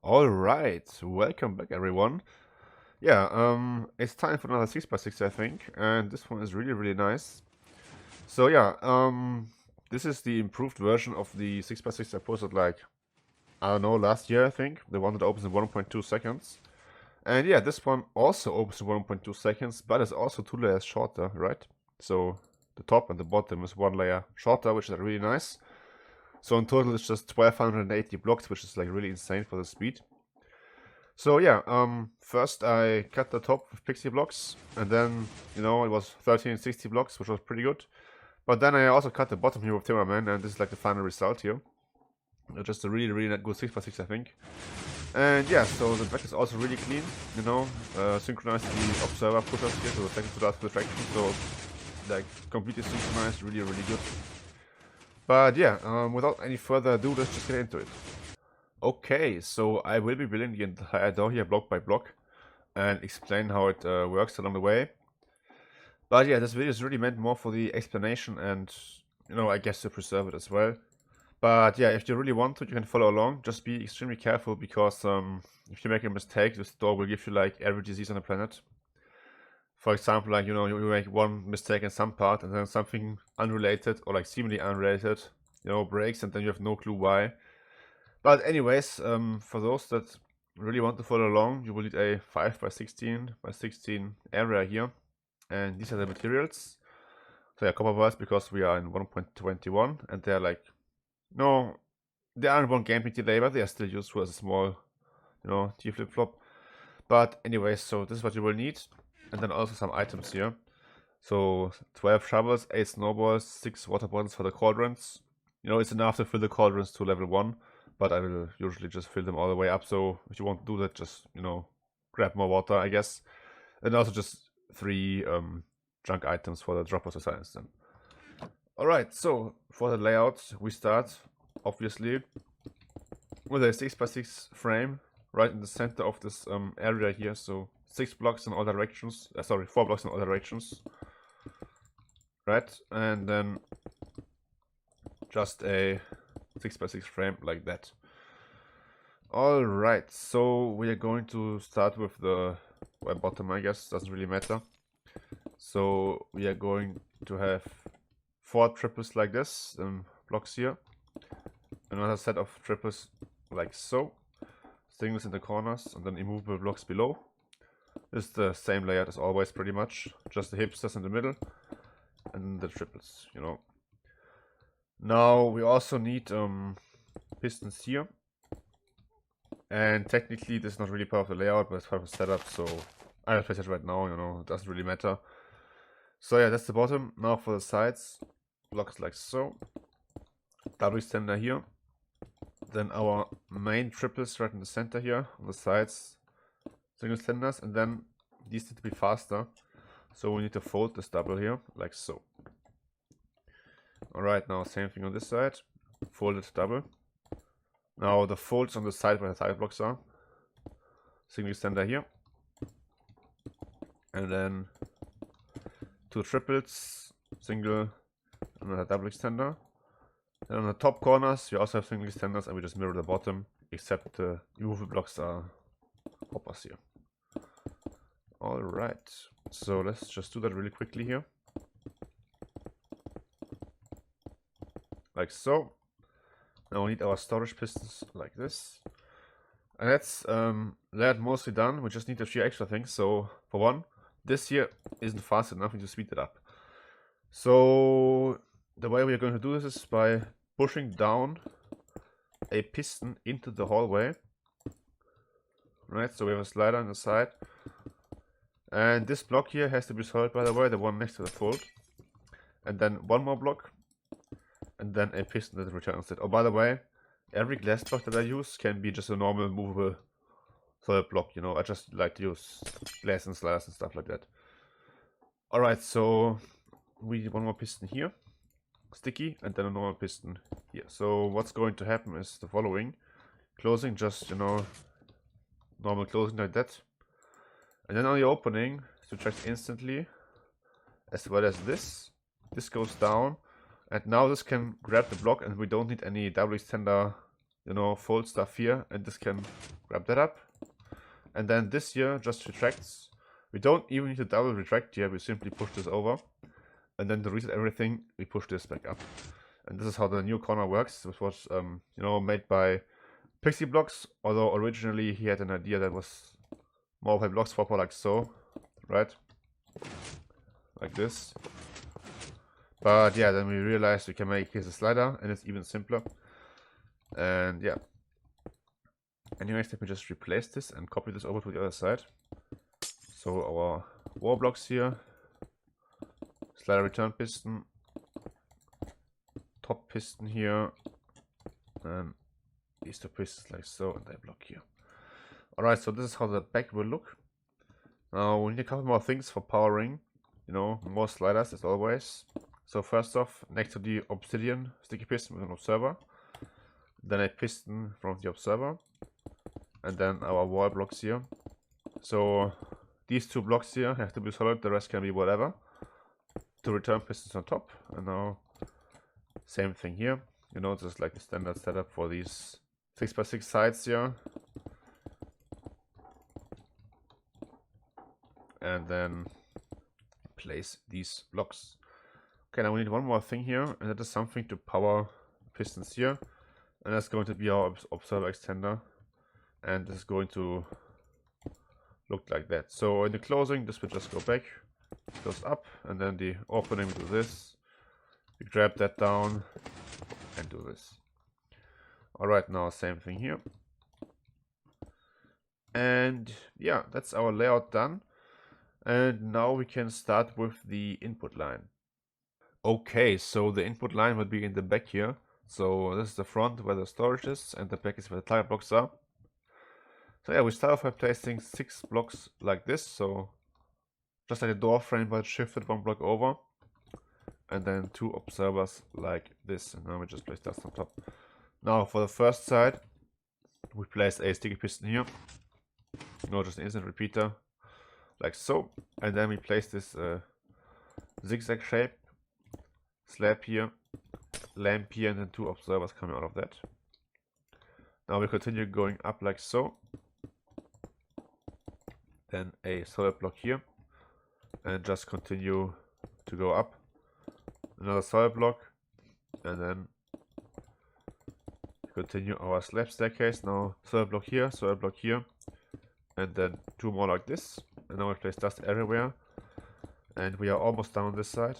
All right, welcome back, everyone. Yeah, it's time for another 6x6, I think, and this one is really nice. So yeah, this is the improved version of the 6x6 I posted like, I don't know, last year, I think, the one that opens in 1.2 seconds. And yeah, this one also opens in 1.2 seconds, but it's also 2 layers shorter, right? So the top and the bottom is 1 layer shorter, which is really nice. So in total, it's just 1280 blocks, which is like really insane for the speed. So yeah, first I cut the top with PixieBlox, and then, it was 1360 blocks, which was pretty good. But then I also cut the bottom here with Timmerman, and this is like the final result here. Just a really good 6x6, I think. And yeah, so the back is also really clean, synchronized the observer pushers here, so the second to last retraction, so like completely synchronized, really good. But yeah, without any further ado, let's just get into it. Okay, so I will be building the entire door here block by block and explain how it works along the way. But yeah, this video is really meant more for the explanation and, I guess to preserve it as well. But yeah, if you really want to, you can follow along. Just be extremely careful because if you make a mistake, this door will give you like every disease on the planet. For example, like, you make one mistake in some part and then something unrelated or like seemingly unrelated, breaks and then you have no clue why. But anyways, for those that really want to follow along, you will need a 5x16 area here. And these are the materials. So yeah, copper bars because we are in 1.21 and they're like, no, they aren't one gaming delay, but they are still useful as a small, T flip-flop. But anyways, so this is what you will need. And then also some items here. So 12 shovels, 8 snowballs, 6 water bottles for the cauldrons. It's enough to fill the cauldrons to level 1, but I will usually just fill them all the way up. So if you want to do that, just, grab more water, I guess. And also just 3 junk items for the droppers of science then. Alright, so for the layout, we start, obviously, with a 6x6 frame right in the center of this area here. So 6 blocks in all directions, 4 blocks in all directions. Right, and then just a 6x6 frame like that. Alright, so we are going to start with the bottom, I guess, doesn't really matter. So we are going to have 4 triples like this, blocks here. Another set of triples like so. Singles in the corners and then immovable blocks below. This is the same layout as always pretty much. Just the hipsters in the middle and the triples, Now we also need pistons here. And technically this is not really part of the layout, but it's part of the setup, so I will place it right now, it doesn't really matter. So yeah, that's the bottom. Now for the sides, blocks like so. Double extender here. Then our main triples right in the center here, on the sides, single extenders, and then these need to be faster. So we need to fold this double here, like so. Alright, now same thing on this side. Folded double. Now the folds on the side where the tile blocks are. Single extender here. And then 2 triples, single, another double extender. And on the top corners, we also have single extenders and we just mirror the bottom, except the removal blocks are hoppers here. Alright, so let's just do that really quickly here. Like so. Now we need our storage pistons like this. And that's that mostly done. We just need a few extra things. So for one, this here isn't fast enough, we need to speed it up. So the way we are going to do this is by pushing down a piston into the hallway. Right, so we have a slider on the side. And this block here has to be solid, by the way, the one next to the fold. And then one more block. And then a piston that returns it. Oh, by the way, every glass block that I use can be just a normal movable solid block, I just like to use glass and sliders and stuff like that. Alright, so we need one more piston here, sticky, and then a normal piston here. So what's going to happen is the following. Closing, just, normal closing like that. And then on the opening, subtract instantly, as well as this. This goes down. And now this can grab the block and we don't need any double extender you know, fold stuff here, and this can grab that up. And then this here just retracts. We don't even need to double retract here, we simply push this over. And then to reset everything, we push this back up. And this is how the new corner works. This was, you know, made by PixieBlox, although originally he had an idea that was more of a block swapper like so, right? Like this. But yeah, then we realized we can make this a slider, and it's even simpler. And yeah. Anyways, let me just replace this and copy this over to the other side. So our wall blocks here, slider return piston, top piston here, and these two pistons like so, and they block here. Alright, so this is how the back will look. Now we need a couple more things for powering, you know, more sliders as always. So first off, next to the obsidian sticky piston with an observer, then a piston from the observer, and then our wall blocks here. So these two blocks here have to be solid, the rest can be whatever. Two return pistons on top, and now same thing here. You know, just like the standard setup for these 6x6 sides here. And then place these blocks. Okay, now we need one more thing here, and that is something to power pistons here. And that's going to be our observer extender. And this is going to look like that. So in the closing, this will just go back, goes up, and then the opening we do this. We grab that down and do this. Alright, now same thing here. And yeah, that's our layout done. And now we can start with the input line. Okay, so the input line will be in the back here. So this is the front where the storage is, and the back is where the target blocks are. So yeah, we start off by placing 6 blocks like this. So just like a door frame, but shifted 1 block over. And then 2 observers like this. And now we just place dust on top. Now for the first side, we place a sticky piston here. No, just an instant repeater. Like so. And then we place this zigzag shape. Slab here. Lamp here, and then 2 observers coming out of that. Now we continue going up like so. Then a solid block here. And just continue to go up. Another solid block. And then continue our slab staircase. Now solid block here, and then 2 more like this. And now we place dust everywhere, and we are almost done on this side.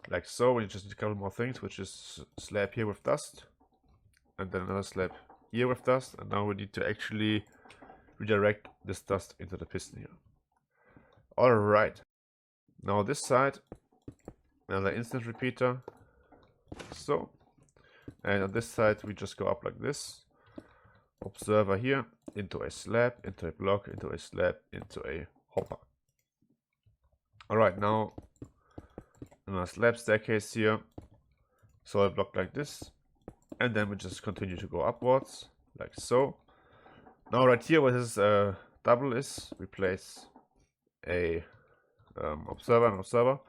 Like so. We just need a couple more things, which is slab here with dust, and then another slab here with dust. And now we need to actually redirect this dust into the piston here. Alright, now this side, another instant repeater, so. And on this side we just go up like this. Observer here, into a slab, into a block, into a slab, into a hopper. Alright, now another slab staircase here. Solid block like this. And then we just continue to go upwards, like so. Now right here where this double is, we place a observer.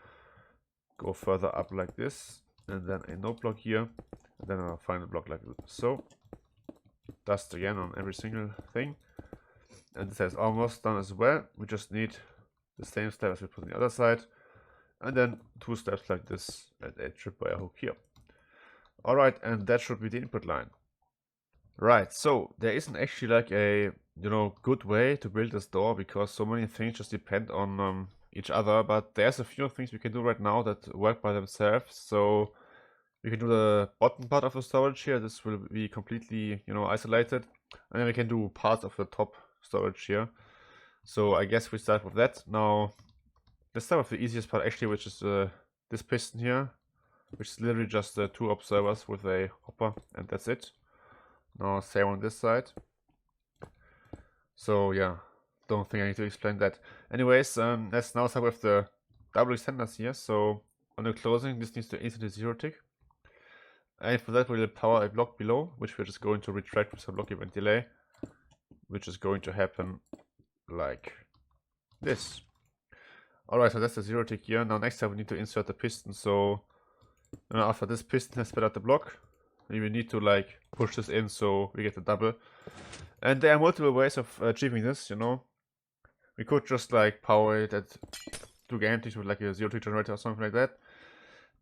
Go further up like this. And then a node block here. And then a final block like so. Dust again on every single thing. And this is almost done as well. We just need the same slab as we put on the other side. And then 2 steps like this and a tripwire hook here. Alright, and that should be the input line. Right, so there isn't actually like a, you know, good way to build this door, because so many things just depend on each other. But there's a few things we can do right now that work by themselves. So we can do the bottom part of the storage here. This will be completely, you know, isolated. And then we can do parts of the top storage here. So I guess we start with that. Now, let's start with the easiest part actually, which is this piston here. Which is literally just 2 observers with a hopper, and that's it. Now same on this side. So yeah, don't think I need to explain that. Anyways, let's now start with the double extenders here. So on the closing, this needs to instantly 0 tick. And for that we will power a block below, which we're just going to retract with a block event delay, which is going to happen like this. Alright, so that's the 0 tick here. Now next time we need to insert the piston. So after this piston has sped out the block, We need to like push this in so we get the double. And there are multiple ways of achieving this, you know. We could just like power it at 2 game ticks with like a 0 tick generator or something like that.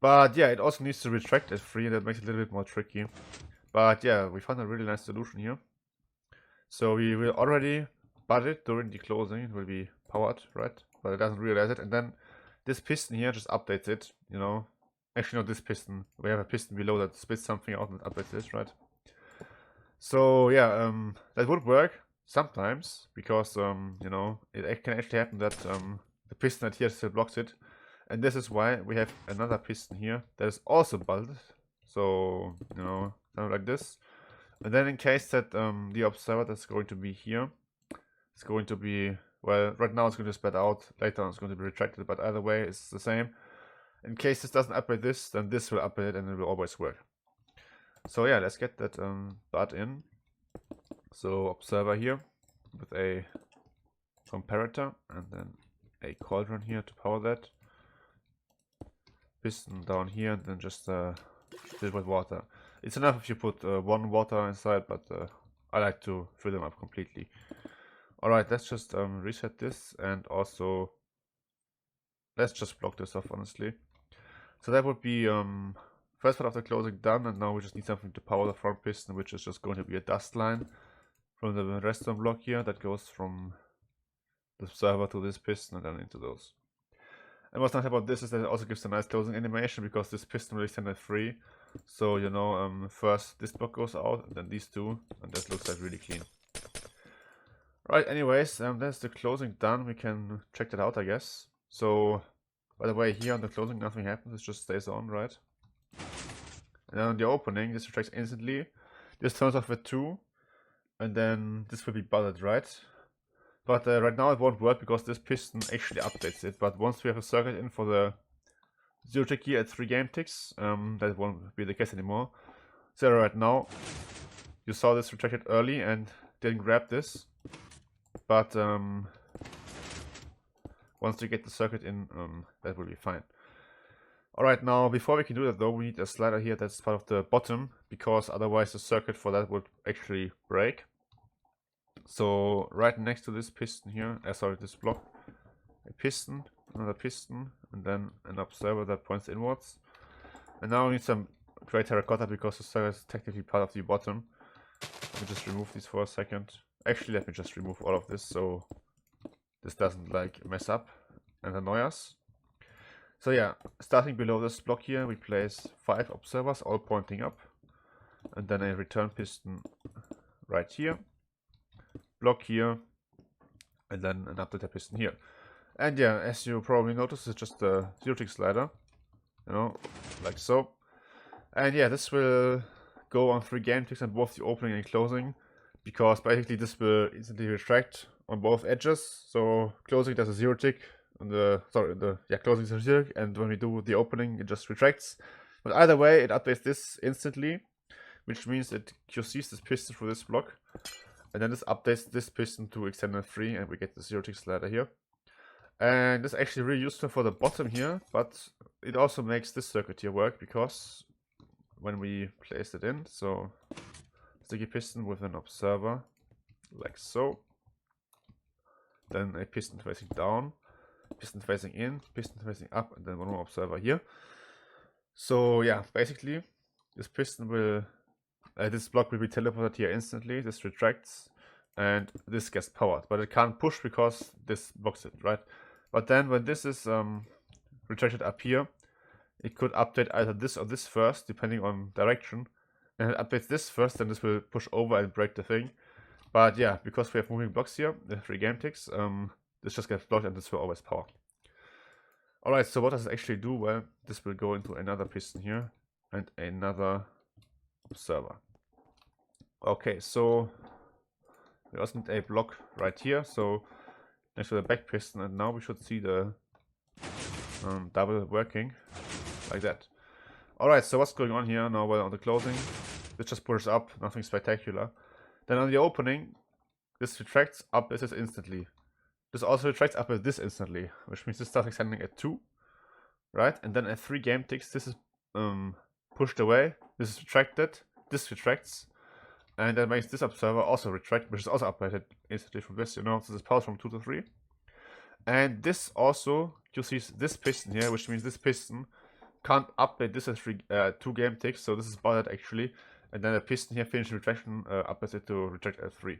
But yeah, it also needs to retract at 3, that makes it a little bit more tricky. But yeah, we found a really nice solution here. So we will already bud it during the closing, it will be powered, right? But it doesn't realize it. And then this piston here just updates it, you know. Actually not this piston, we have a piston below that spits something out and updates this, right? So yeah, that would work sometimes, because you know, it can actually happen that the piston right here still blocks it. And this is why we have another piston here that is also budded. So, you know, something like this. And then in case that the observer that's going to be here is going to be, well, right now it's going to spread out, later on it's going to be retracted, but either way it's the same. In case this doesn't upgrade this, then this will upgrade it and it will always work. So yeah, let's get that bud in. So observer here with a comparator and then a cauldron here to power that. Piston down here and then just fill with water. It's enough if you put 1 water inside, but I like to fill them up completely. Alright, let's just reset this, and also let's just block this off, honestly. So that would be first part of the closing done, and now we just need something to power the front piston, which is just going to be a dust line from the redstone block here that goes from the server to this piston and then into those. And what's nice about this is that it also gives a nice closing animation, because this piston will extend at 3. So, you know, first this block goes out, and then these two, and that looks like really clean. Right, anyways, that's the closing done. We can check that out, I guess. So, by the way, here on the closing nothing happens, it just stays on, right? And then on the opening, this retracts instantly. This turns off at 2, and then this will be budded, right? But right now it won't work because this piston actually updates it. But once we have a circuit in for the 0 tick here at 3 game ticks, that won't be the case anymore. So right now, you saw this retracted early and didn't grab this. But once you get the circuit in, that will be fine. Alright, now before we can do that though, we need a slider here that's part of the bottom, because otherwise the circuit for that would actually break. So right next to this piston here, sorry, this block, a piston, another piston, and then an observer that points inwards. And now we need some gray terracotta because the circuit is technically part of the bottom. Let me just remove these for a second. Actually, let me just remove all of this so this doesn't like mess up and annoy us. So yeah, starting below this block here, we place 5 observers all pointing up, and then a return piston right here, block here, and then an updater piston here. And yeah, as you probably noticed, it's just a 0 tick slider, you know, like so. And yeah, this will go on 3 game ticks on both the opening and closing, because basically this will instantly retract on both edges. So closing does a 0 tick, and closing is a 0 tick, and when we do the opening, it just retracts. But either way, it updates this instantly, which means it QCs this piston for this block, and then this updates this piston to extended 3, and we get the 0 tick slider here. And this is actually really useful for the bottom here, but it also makes this circuit here work, because when we place it in, so sticky piston with an observer, like so, then a piston facing down, piston facing in, piston facing up, and then one more observer here. So yeah, basically this piston will, this block will be teleported here instantly, this retracts, and this gets powered, but it can't push because this blocks it, right? But then when this is retracted up here, it could update either this or this first, depending on direction. And it updates this first, then this will push over and break the thing. But yeah, because we have moving blocks here, the 3 game ticks, this just gets blocked and this will always power. Alright, so what does it actually do? Well, this will go into another piston here and another observer. Okay, so we also need a block right here, so next to the back piston, and now we should see the double working like that. Alright, so what's going on here now? Well, on the closing, this just pushes up, nothing spectacular. Then on the opening, this retracts up this instantly. This also retracts up with this instantly, which means this starts extending at 2, right? And then at 3 game ticks, this is pushed away, this is retracted, this retracts, and that makes this observer also retract, which is also updated instantly from this, you know. So this powers from 2 to 3. And this also, you see this piston here, which means this piston can't update this as 2 game ticks, so this is bothered actually. And then the piston here finishes retraction, updates it to retract at 3.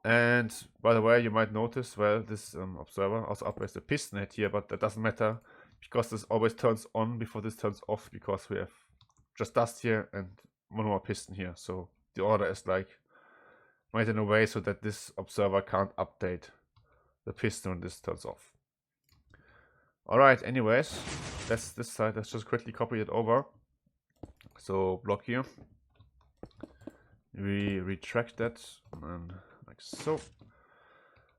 And by the way, you might notice, well, this observer also updates the piston head here, but that doesn't matter because this always turns on before this turns off, because we have just dust here and one more piston here. So the order is like made in a way so that this observer can't update the piston when this turns off. Alright, anyways, that's this side. Let's just quickly copy it over. So block here. We retract that and like so.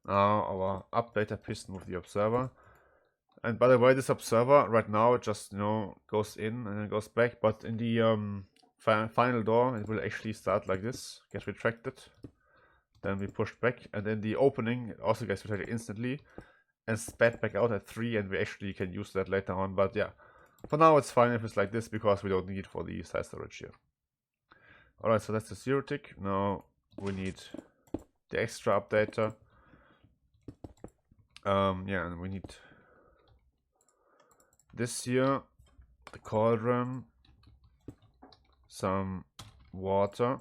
Now our updater piston with the observer. And by the way, this observer right now it just, you know, goes in and then goes back, but in the final door it will actually start like this, get retracted, then we push back, and then the opening it also gets retracted instantly and spat back out at 3, and we actually can use that later on. But yeah, for now it's fine if it's like this because we don't need it for the side storage here. Alright, so that's the 0 tick. Now we need the extra updater. Yeah, and we need this here, the cauldron, some water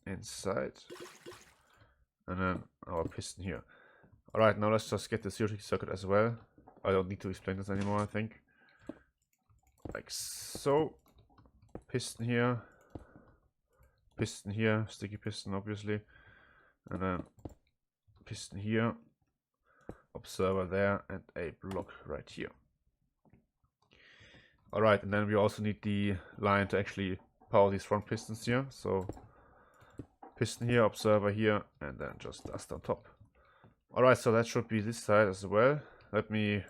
inside, and then our piston here. Alright, now let's just get the 0 tick circuit as well. I don't need to explain this anymore, I think. Like so. Piston here, sticky piston obviously, and then piston here, observer there, and a block right here. Alright, and then we also need the line to actually power these front pistons here. So piston here, observer here, and then just dust on top. Alright, so that should be this side as well. Let me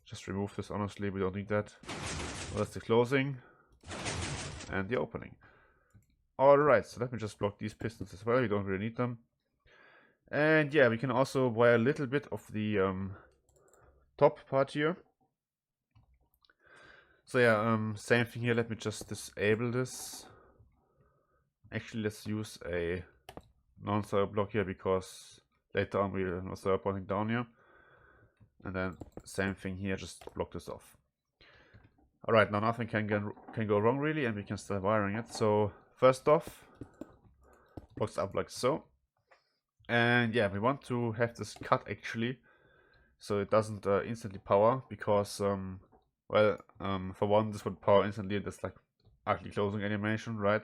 just remove this, honestly, we don't need that. Well, that's the closing and the opening. Alright, so let me just block these pistons as well, we don't really need them. And yeah, we can also wire a little bit of the top part here. So yeah, same thing here, let me just disable this. Actually, let's use a non-server block here because later on we'll have server pointing down here. And then same thing here, just block this off. Alright, now nothing can go wrong really, and we can start wiring it. So first off, blocks up like so. And yeah, we want to have this cut actually, so it doesn't instantly power, because well, for one, this would power instantly, that's like ugly closing animation, right?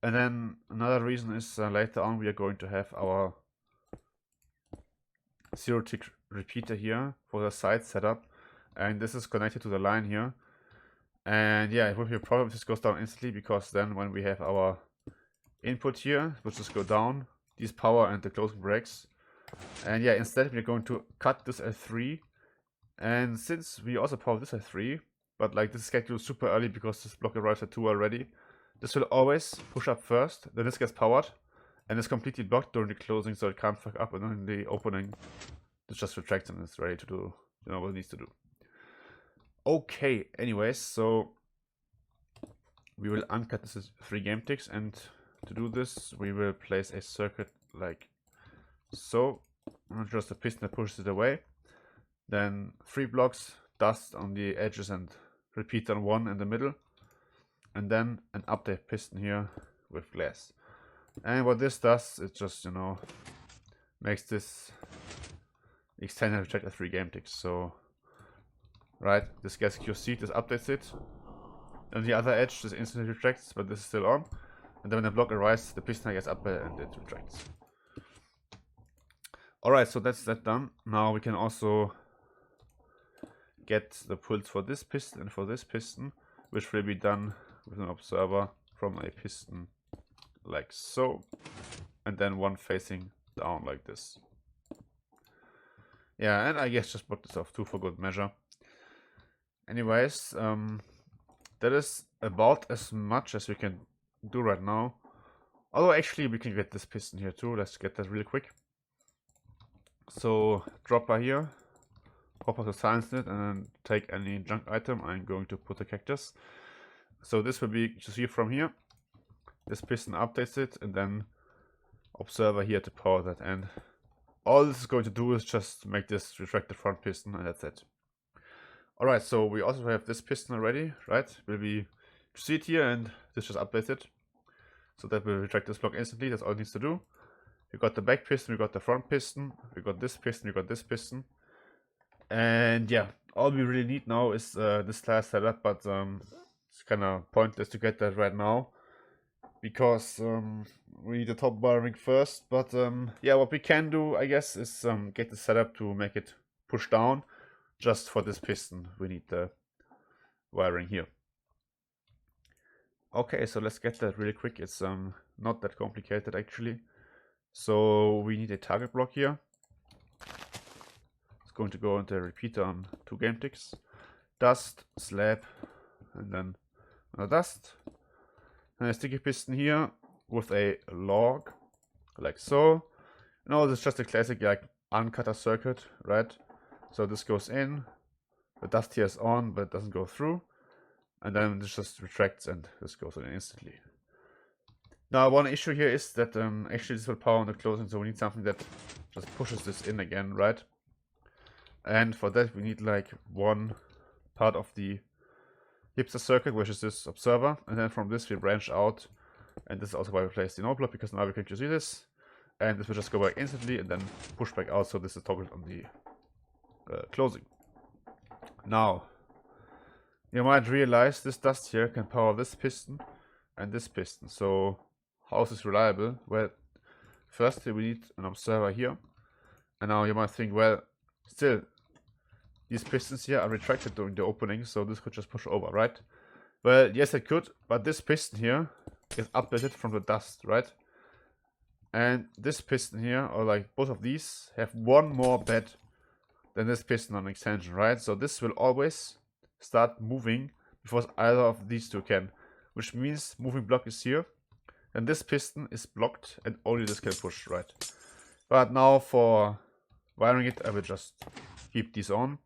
And then another reason is later on we are going to have our 0 tick repeater here for the side setup, and this is connected to the line here. And yeah, it would be a problem if this goes down instantly, because then when we have our input here, it will just go down, these power and the closing breaks. And yeah, instead we're going to cut this at 3. And since we also power this at 3, but like this is scheduled super early because this block arrives at 2 already, this will always push up first, then this gets powered, and it's completely blocked during the closing, so it can't fuck up, and then in the opening, it just retracts and it's ready to do, you know, what it needs to do. Okay, anyways, so we will uncut this as 3 game ticks, and to do this, we will place a circuit like so, not just a piston that pushes it away. Then 3 blocks, dust on the edges and repeater on 1 in the middle. And then an update piston here with glass. And what this does, it just, you know, makes this extended retract at 3 game ticks. So, right, this gets QC, this updates it. On the other edge, this instantly retracts, but this is still on. And then when the block arrives, the piston gets up and it retracts. Alright, so that's that done. Now we can also get the pulse for this piston and for this piston, which will be done with an observer from a piston like so, and then one facing down like this. Yeah, and I guess just block this off too for good measure. Anyways, that is about as much as we can do right now. Although actually we can get this piston here too. Let's get that really quick. So dropper here, pop out the silence it, and then take any junk item. I'm going to put a cactus. So this will be, you see from here, this piston updates it, and then observer here to power that. And all this is going to do is just make this retract the front piston, and that's it. Alright, so we also have this piston already, right? Will be see it here, and this just updates it. So that will retract this block instantly. That's all it needs to do. We got the back piston, we got the front piston, we got this piston, we got this piston. And yeah, all we really need now is this last setup, but it's kind of pointless to get that right now, because we need the top wiring first. But yeah, what we can do, I guess, is get the setup to make it push down. Just for this piston, we need the wiring here. Okay, so let's get that really quick. It's not that complicated actually. So we need a target block here. It's going to go into a repeater on 2 game ticks. Dust, slab, and then another dust. And a sticky piston here with a log, like so. No, this is just a classic like uncutter circuit, right? So this goes in, the dust here is on, but it doesn't go through. And then this just retracts and this goes in instantly. Now, one issue here is that actually this will power on the closing, so we need something that just pushes this in again, right? And for that we need like one part of the hipster circuit, which is this observer, and then from this we branch out, and this is also why we place the node block, because now we can just see this, and this will just go back instantly and then push back out, so this is toggled on the closing. Now, you might realize this dust here can power this piston and this piston. So how is this reliable? Well, firstly we need an observer here. And now you might think, well, still, these pistons here are retracted during the opening, so this could just push over, right? Well, yes it could, but this piston here is updated from the dust, right? And this piston here, or like both of these, have one more bed than this piston on extension, right? So this will always start moving before either of these two can, which means moving block is here, and this piston is blocked, and only this can push, right? But now for wiring it, I will just keep these on,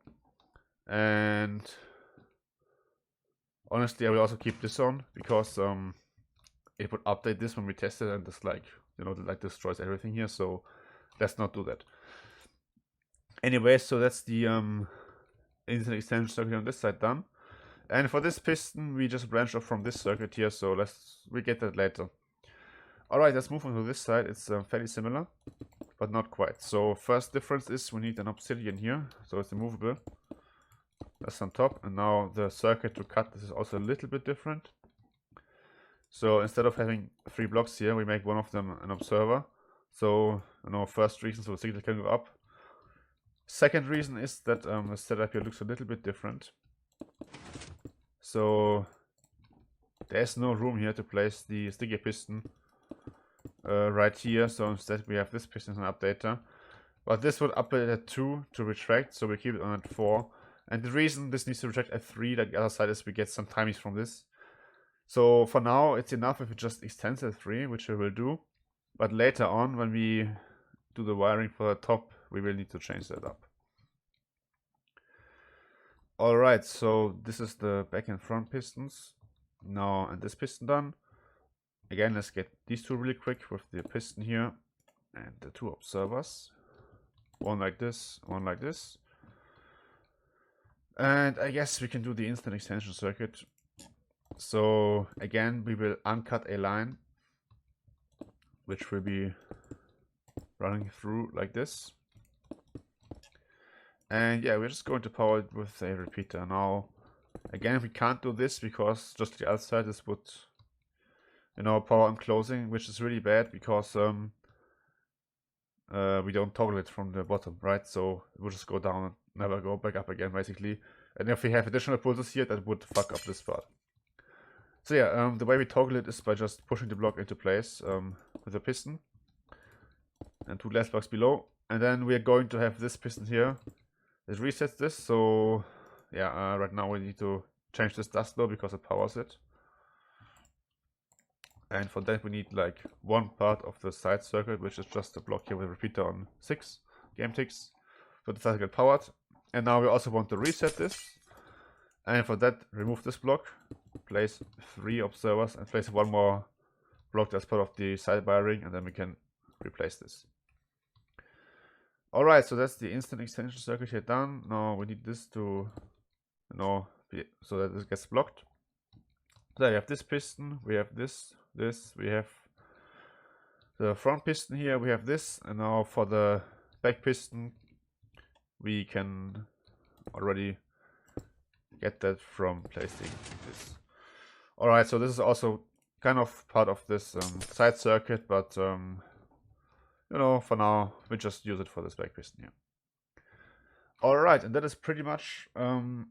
and honestly I will also keep this on, because it would update this when we test it, and it's like, you know, like destroys everything here, so let's not do that. Anyway, so that's the internet extension circuit on this side done. And for this piston, we just branch off from this circuit here, so we get that later. Alright, let's move on to this side. It's fairly similar, but not quite. So first difference is we need an obsidian here, so it's immovable. That's on top, and now the circuit to cut this is also a little bit different. So instead of having 3 blocks here, we make one of them an observer. So, you know, first reason, so the signal can go up. Second reason is that the setup here looks a little bit different. So there's no room here to place the sticky piston right here. So instead we have this piston as an updater. But this would update at 2 to retract, so we keep it on at 4. And the reason this needs to retract at 3, like the other side, is we get some timings from this. So for now it's enough if it just extends at 3, which we will do. But later on, when we do the wiring for the top, we will need to change that up. Alright, so this is the back and front pistons. Now, and this piston done. Again, let's get these two really quick with the piston here and the 2 observers. One like this, one like this. And I guess we can do the instant extension circuit. So again, we will uncut a line, which will be running through like this. And yeah, we're just going to power it with a repeater. Now, again, we can't do this because just the outside this would, you know, power on closing, which is really bad because we don't toggle it from the bottom, right? So it will just go down and never go back up again, basically. And if we have additional pulses here, that would fuck up this part. So yeah, the way we toggle it is by just pushing the block into place with a piston and 2 last blocks below. And then we are going to have this piston here. It resets this, so yeah, right now we need to change this dust though because it powers it. And for that we need like one part of the side circuit, which is just a block here with a repeater on 6 game ticks. So this has to get powered. And now we also want to reset this. And for that, remove this block, place 3 observers, and place one more blocked as part of the side wiring, and then we can replace this. Alright, so that's the instant extension circuit here done. Now we need this to, so that this gets blocked. So we have this piston, we have this, we have the front piston here, we have this, and now for the back piston, we can already get that from placing this. Alright, so this is also kind of part of this side circuit, but you know, for now we just use it for this back piston here. Alright, and that is pretty much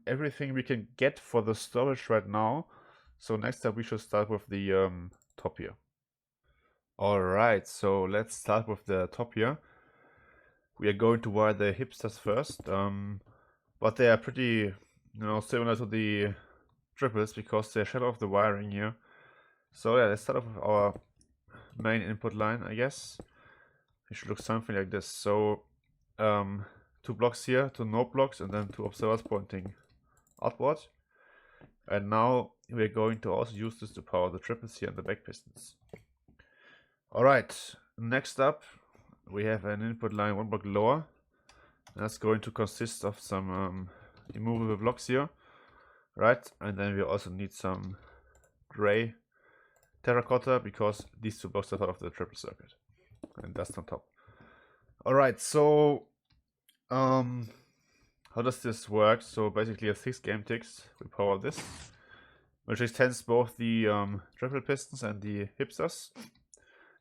everything we can get for the storage right now. So next up we should start with the top here. Alright, so let's start with the top here. We are going to wire the hipsters first, but they are pretty, similar to the triples because they shut off the wiring here. So yeah, let's start off with our main input line, I guess. It should look something like this. So 2 blocks here, 2 node blocks, and then 2 observers pointing outward. And now we're going to also use this to power the triples here and the back pistons. Alright, next up we have an input line 1 block lower. That's going to consist of some immovable blocks here, right? And then we also need some gray terracotta because these 2 blocks are part of the triple circuit, and that's on top. Alright, so how does this work? So basically at 6 game ticks we power this, which extends both the triple pistons and the hipsters.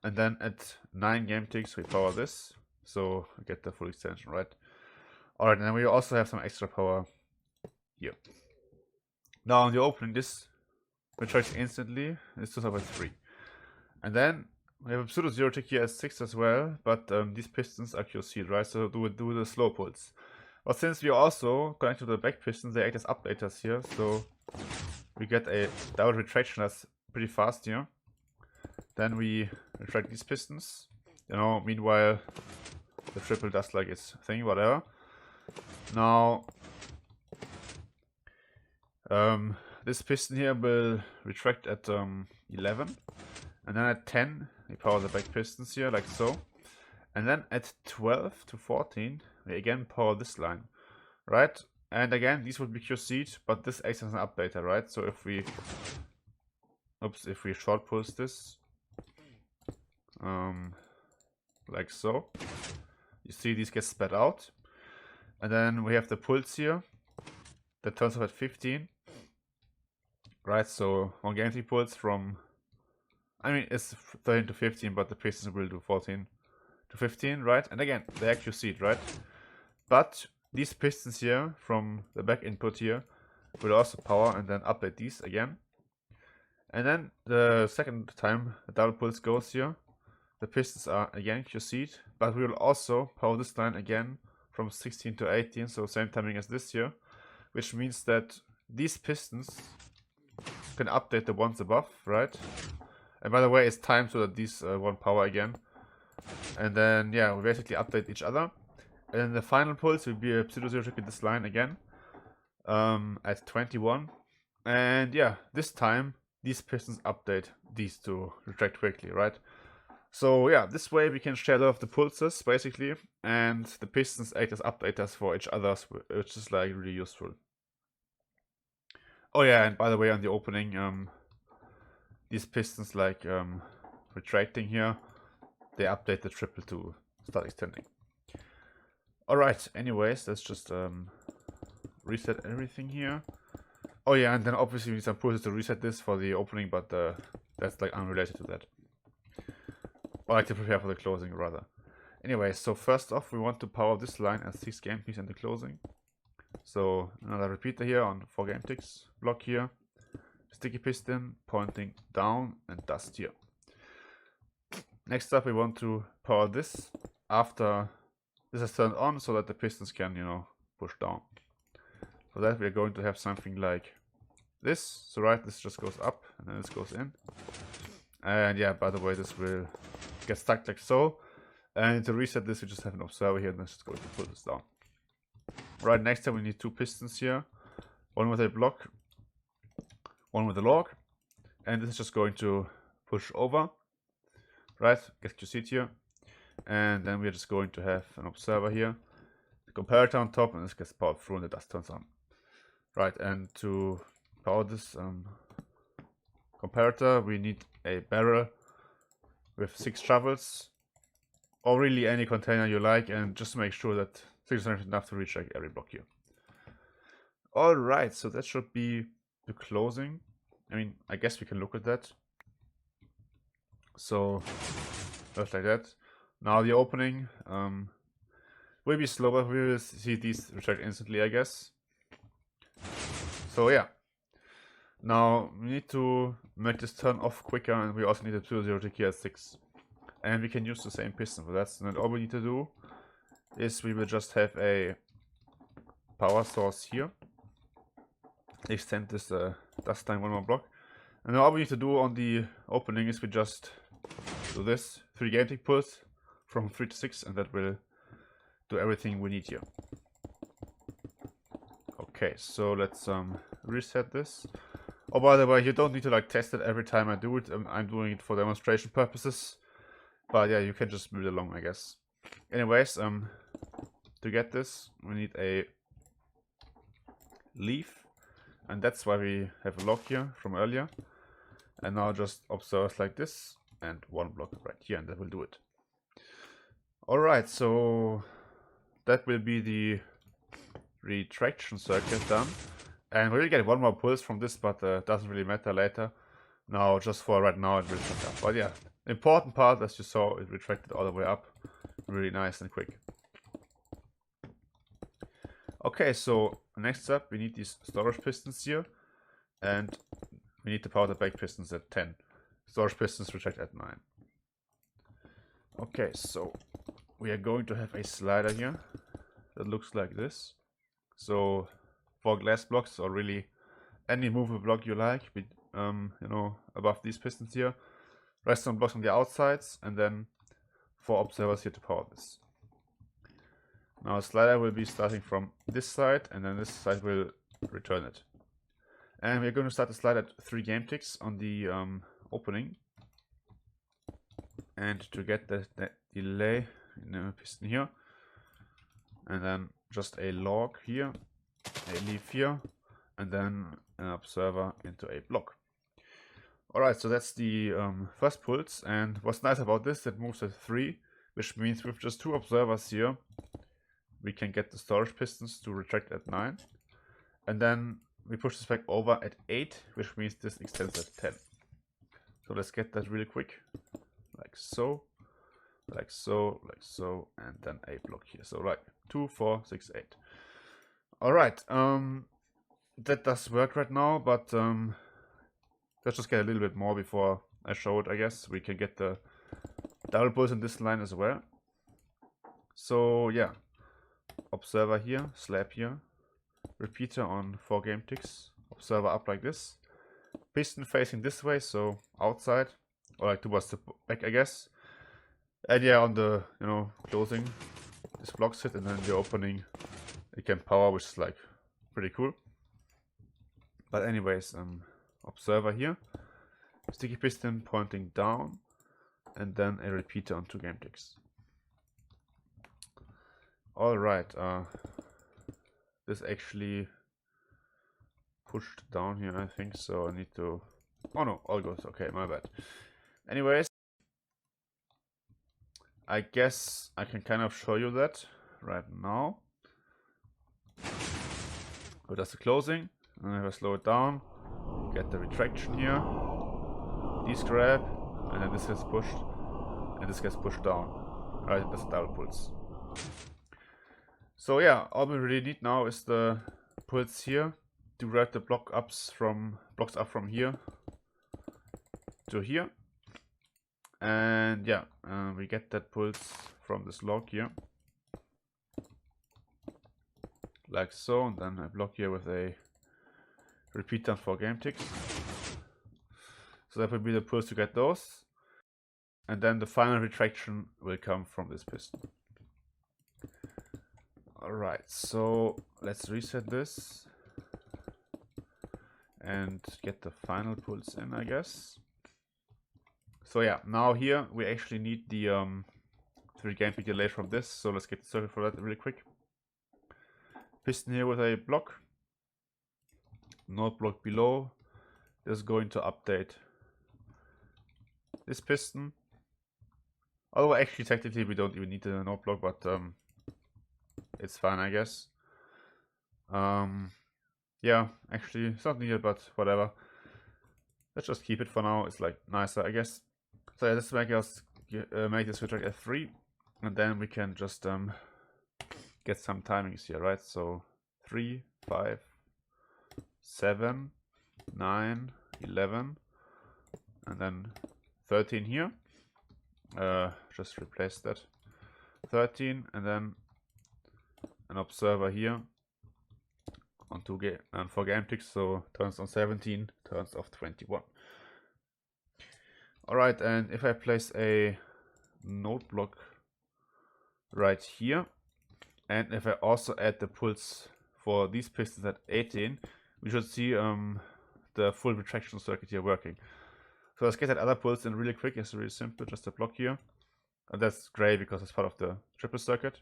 And then at 9 game ticks we power this, so we get the full extension, right? Alright, and then we also have some extra power here. Now on the opening, this retracts instantly. It's just over 3. And then we have a pseudo 0 tick here at 6 as well, but these pistons are QC'd, right? So do the slow pulls. But since we also connect to the back pistons, they act as updaters here, so we get a double retraction that's pretty fast here. Then we retract these pistons. Meanwhile the triple does like its thing, whatever. Now this piston here will retract at 11, and then at 10 we power the back pistons here like so, and then at 12 to 14 we again power this line, right? And again these would be QC'd, but this acts as an updater, right? So if we short pulse this like so, you see these get spat out, and then we have the pulse here that turns off at 15, right? So 1 game tick pulse from, it's 13 to 15, but the pistons will do 14 to 15, right? And again they actually see it, right? But these pistons here from the back input here will also power and then update these again. And then the second time the double pulse goes here, the pistons are again QC'd, but we will also power this line again from 16 to 18, so same timing as this here, which means that these pistons can update the ones above, right? And by the way, it's timed so that these won't power again. And then yeah, we basically update each other. And then the final pulse will be a pseudo 0 tick in this line again at 21. And yeah, this time these pistons update these to retract quickly, right? So yeah, this way we can share off the pulses basically, and the pistons act as updaters for each other, which is like really useful. Oh yeah, and by the way, on the opening, these pistons like retracting here, they update the triple to start extending. Alright, anyways, let's just reset everything here. Oh yeah, and then obviously we need some pulses to reset this for the opening, but that's like unrelated to that. Or like to prepare for the closing rather. Anyway, so first off we want to power this line at 6 game ticks and the closing. So another repeater here on 4 game ticks, block here, sticky piston pointing down and dust here. Next up we want to power this after this is turned on so that the pistons can, push down. For that we are going to have something like this. So right, this just goes up and then this goes in. And yeah, by the way, this will get stuck like so. And to reset this, we just have an observer here, and that's just going to pull this down. Right, next time we need 2 pistons here. One with a block, one with a log. And this is just going to push over right? Get your seat here. And then we're just going to have an observer here, the comparator on top, and this gets powered through and the dust turns on. Right, and to power this comparator, we need a barrel with 6 shovels, or really any container you like, and just make sure that 6 is enough to recheck every block here. Alright, so that should be the closing. I mean, I guess we can look at that. So, just like that. Now the opening will be slower. We will see these retract instantly, I guess. So yeah. Now we need to make this turn off quicker, and we also need a 2.0 key at 6. And we can use the same piston for that. So then all we need to do is we will just have a power source here. Extend this dust time one more block. And now all we need to do on the opening is we just do this 3 game tick pulls from 3 to 6, and that will do everything we need here. Okay, so let's reset this. Oh, by the way, you don't need to like test it every time I do it. I'm doing it for demonstration purposes. But yeah, you can just move it along, I guess. Anyways, to get this, we need a leaf. And that's why we have a lock here from earlier. And now just observe like this. And 1 block right here, and that will do it. Alright, so that will be the retraction circuit done. And we'll get 1 more pulse from this, but doesn't really matter later. Now, just for right now, it will retract up. But yeah, important part, as you saw, it retracted all the way up. Really nice and quick. Okay, so next up, we need these storage pistons here. And we need to power the back pistons at 10. Storage pistons retract at 9. Okay, so we are going to have a slider here that looks like this. So 4 glass blocks, or really any movable block you like, you know, above these pistons here. Redstone blocks on the outsides, and then 4 observers here to power this. Now a slider will be starting from this side, and then this side will return it. And we're going to start the slide at 3 game ticks on the opening. And to get the delay in the piston here, and then just a log here, a leaf here, and then an observer into a block. Alright, so that's the first pulse, and what's nice about this, it moves at 3, which means with just 2 observers here, we can get the storage pistons to retract at 9, and then we push this back over at 8, which means this extends at 10. So let's get that really quick, like so, like so, like so, and then a block here. So like 2, 4, 6, 8. Alright, that does work right now, but let's just get a little bit more before I show it, I guess. We can get the double pulse in this line as well. So yeah, observer here, slab here, repeater on 4 game ticks, observer up like this, piston facing this way, so outside, or like towards the back, I guess. And yeah, on the, you know, closing, this blocks it, and then the opening, it can power, which is like pretty cool. But anyways, observer here, sticky piston pointing down, and then a repeater on 2 game ticks. Alright, this actually pushed down here, I think, so I need to... Oh no, all goes okay, my bad. Anyways, I guess I can kind of show you that right now. So that's the closing, and if I slow it down, get the retraction here, these grab, and then this gets pushed, and this gets pushed down. Right, that's a double pulse. So yeah, all we really need now is the pulse here to write the blocks up from here to here. And yeah, we get that pulse from this log here, like so, and then a block here with a repeater for game ticks. So that will be the pulse to get those, and then the final retraction will come from this piston. Alright, so let's reset this and get the final pulse in, I guess. So yeah, now here we actually need the 3 game pick delay from this. So let's get the circuit for that really quick. Piston here with a block. Node block below is going to update this piston. Although actually technically we don't even need the node block, but it's fine, I guess. Yeah, actually it's not needed, but whatever. Let's just keep it for now. It's like nicer, I guess. So yeah, let's make us make this retract at 3, and then we can just get some timings here, right? So 3, 5, 7, 9, 11, and then 13 here. Just replace that. 13, and then an observer here on 4 game ticks, so turns on 17, turns off 21. Alright, and if I place a node block right here, and if I also add the pulse for these pistons at 18, we should see the full retraction circuit here working. So let's get that other pulse in really quick. It's really simple, just a block here. And that's gray because it's part of the triple circuit.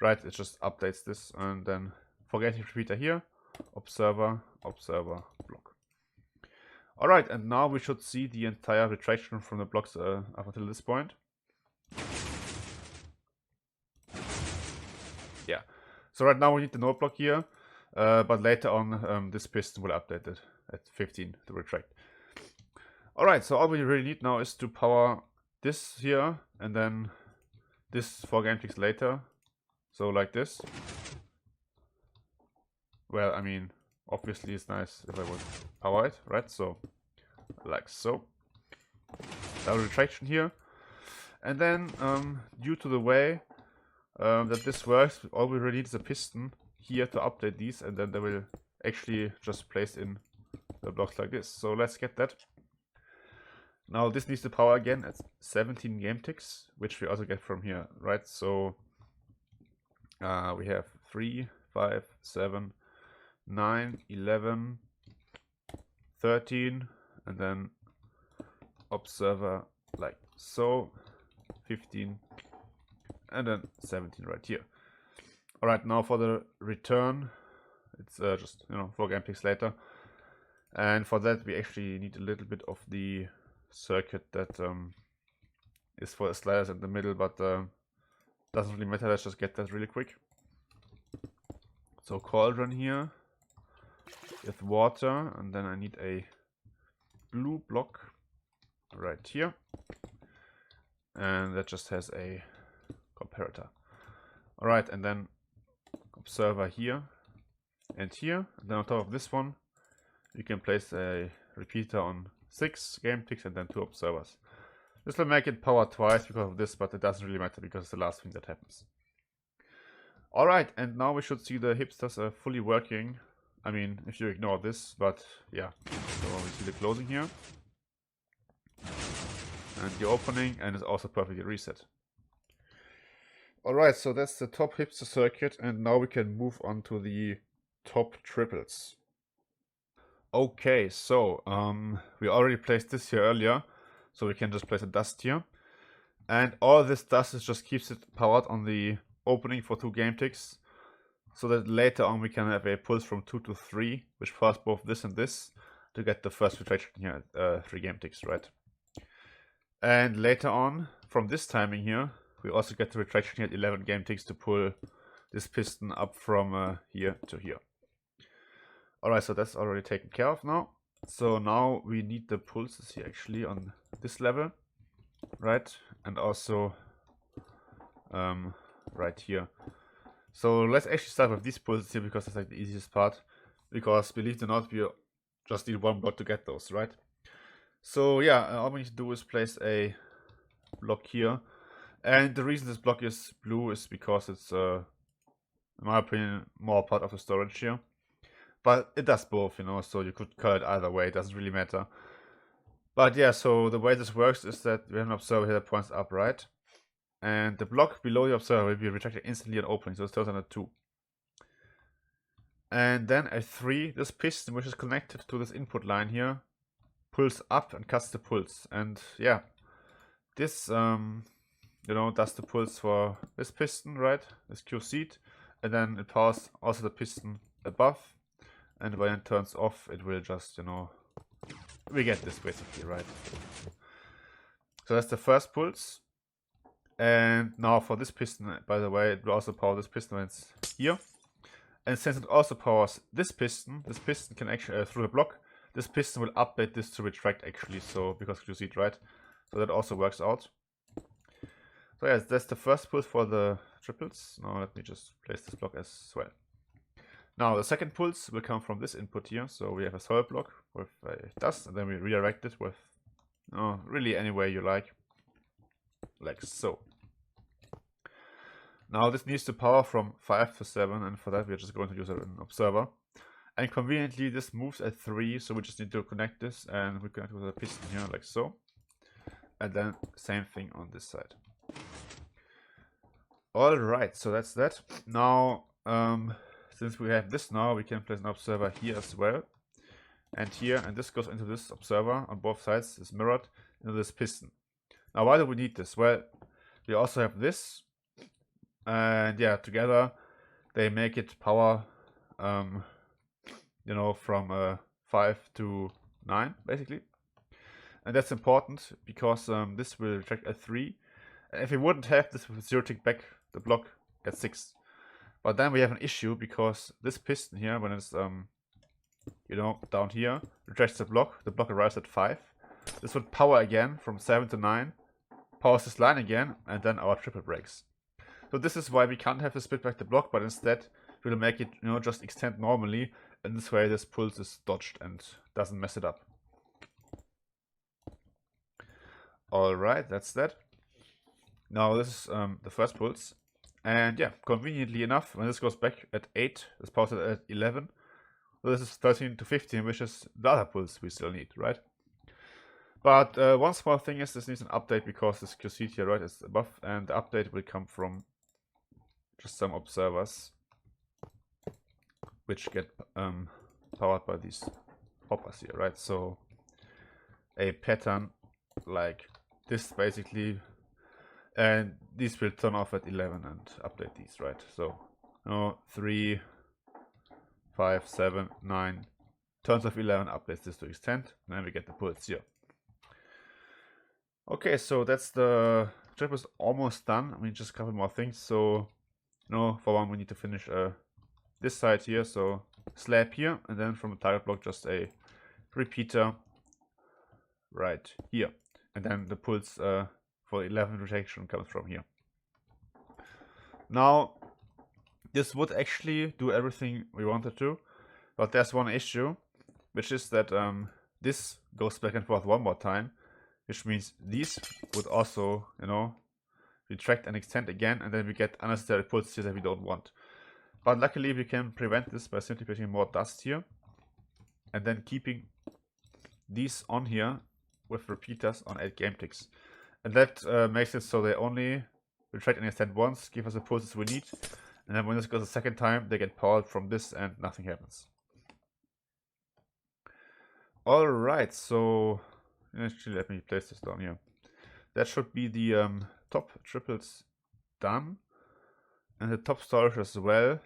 Right, it just updates this, and then forgetting repeater here, observer, observer, block. Alright, and now we should see the entire retraction from the blocks up until this point. Yeah, so right now we need the node block here, but later on this piston will update it at 15 to retract. Alright, so all we really need now is to power this here, and then this 4 game ticks later. So like this. Well, I mean, obviously it's nice if I would power it, right? So, like so. Double retraction here. And then, due to the way that this works, all we really need is a piston here to update these, and then they will actually just place in the blocks like this. So let's get that. Now this needs to power again at 17 game ticks, which we also get from here, right? So we have 3, 5, 7, 9, 11, 13, and then observer like so, 15, and then 17 right here. Alright, now for the return, it's just, 4 game ticks later. And for that we actually need a little bit of the circuit that is for the sliders in the middle, but doesn't really matter. Let's just get that really quick. So cauldron here with water, and then I need a blue block right here, and that just has a comparator. Alright, and then observer here and here, and then on top of this one you can place a repeater on 6 game ticks and then 2 observers. This will make it power twice because of this, but it doesn't really matter because it's the last thing that happens. Alright, and now we should see the hipsters fully working. I mean, if you ignore this, but yeah. So we see the closing here. And the opening, and it's also perfectly reset. Alright, so that's the top hipster circuit, and now we can move on to the top triples. Okay, so we already placed this here earlier, so we can just place a dust here. And all this dust is just keeps it powered on the opening for 2 game ticks, so that later on we can have a pulse from 2 to 3, which powers both this and this, to get the first retraction here at 3 game ticks, right? And later on, from this timing here, we also get the retraction here at 11 game ticks to pull this piston up from here to here. Alright, so that's already taken care of now. So now we need the pulses here actually on this level, right? And also right here. So let's actually start with these pulses here because it's like the easiest part. Because believe it or not, we just need 1 block to get those, right? So yeah, all we need to do is place a block here. And the reason this block is blue is because it's, in my opinion, more part of the storage here. But it does both, so you could color it either way, it doesn't really matter. But yeah, so the way this works is that we have an observer here that points up, right? And the block below the observer will be retracted instantly at opening, so it turns on at 2. And then at 3, this piston, which is connected to this input line here, pulls up and cuts the pulls. And yeah, this you know, does the pulls for this piston, right? This Q seat, and then it powers also the piston above. And when it turns off, it will just, you know, we get this basically, right? So that's the first pulse. And now for this piston, by the way, it will also power this piston when it's here. And since it also powers this piston can actually, through the block, this piston will update this to retract actually, so, because you see it, right? So that also works out. So yes, that's the first pulse for the triples. Now let me just place this block as well. Now the second pulse will come from this input here. So we have a solid block with a dust, and then we redirect it with really any way you like so. Now this needs to power from 5 to 7, and for that we're just going to use an observer. And conveniently this moves at 3, so we just need to connect this, and we connect with a piston here like so. And then same thing on this side. Alright, so that's that. Now, since we have this now, we can place an observer here as well. And here, and this goes into this observer on both sides, is mirrored into this piston. Now, why do we need this? Well, we also have this. And yeah, together they make it power, you know, from 5 to 9, basically. And that's important because this will retract at 3. And if we wouldn't have this, with 0 tick back the block at 6. But then we have an issue because this piston here, when it's you know, down here, retracts the block arrives at 5. This would power again from 7 to 9, powers this line again, and then our triple breaks. So this is why we can't have the split back the block, but instead we'll make it, you know, just extend normally, and this way this pulse is dodged and doesn't mess it up. Alright, that's that. Now this is the first pulse. And yeah, conveniently enough, when this goes back at 8, this powers it at 11. So this is 13 to 15, which is the other pulse we still need, right? But one small thing is this needs an update because this QC here, right, is above, and the update will come from just some observers, which get powered by these hoppers here, right? So a pattern like this basically, and these will turn off at 11 and update these, right? So 3, 5, 7, 9 turns off 11, updates this to extend, and then we get the pulse here. Okay, so that's the trip is almost done. I mean, just a couple more things. So for one we need to finish this side here, so slab here, and then from the target block just a repeater right here, and then the pulse for 11 retraction comes from here. Now this would actually do everything we wanted to, but there's one issue, which is that this goes back and forth one more time, which means these would also, retract and extend again, and then we get unnecessary pulses here that we don't want. But luckily we can prevent this by simply putting more dust here, and then keeping these on here with repeaters on 8 game ticks. And that makes it so they only retract and extend once, give us the pulses we need, and then when this goes a second time, they get powered from this and nothing happens. Alright, so actually let me place this down here. That should be the top triples done, and the top storage as well.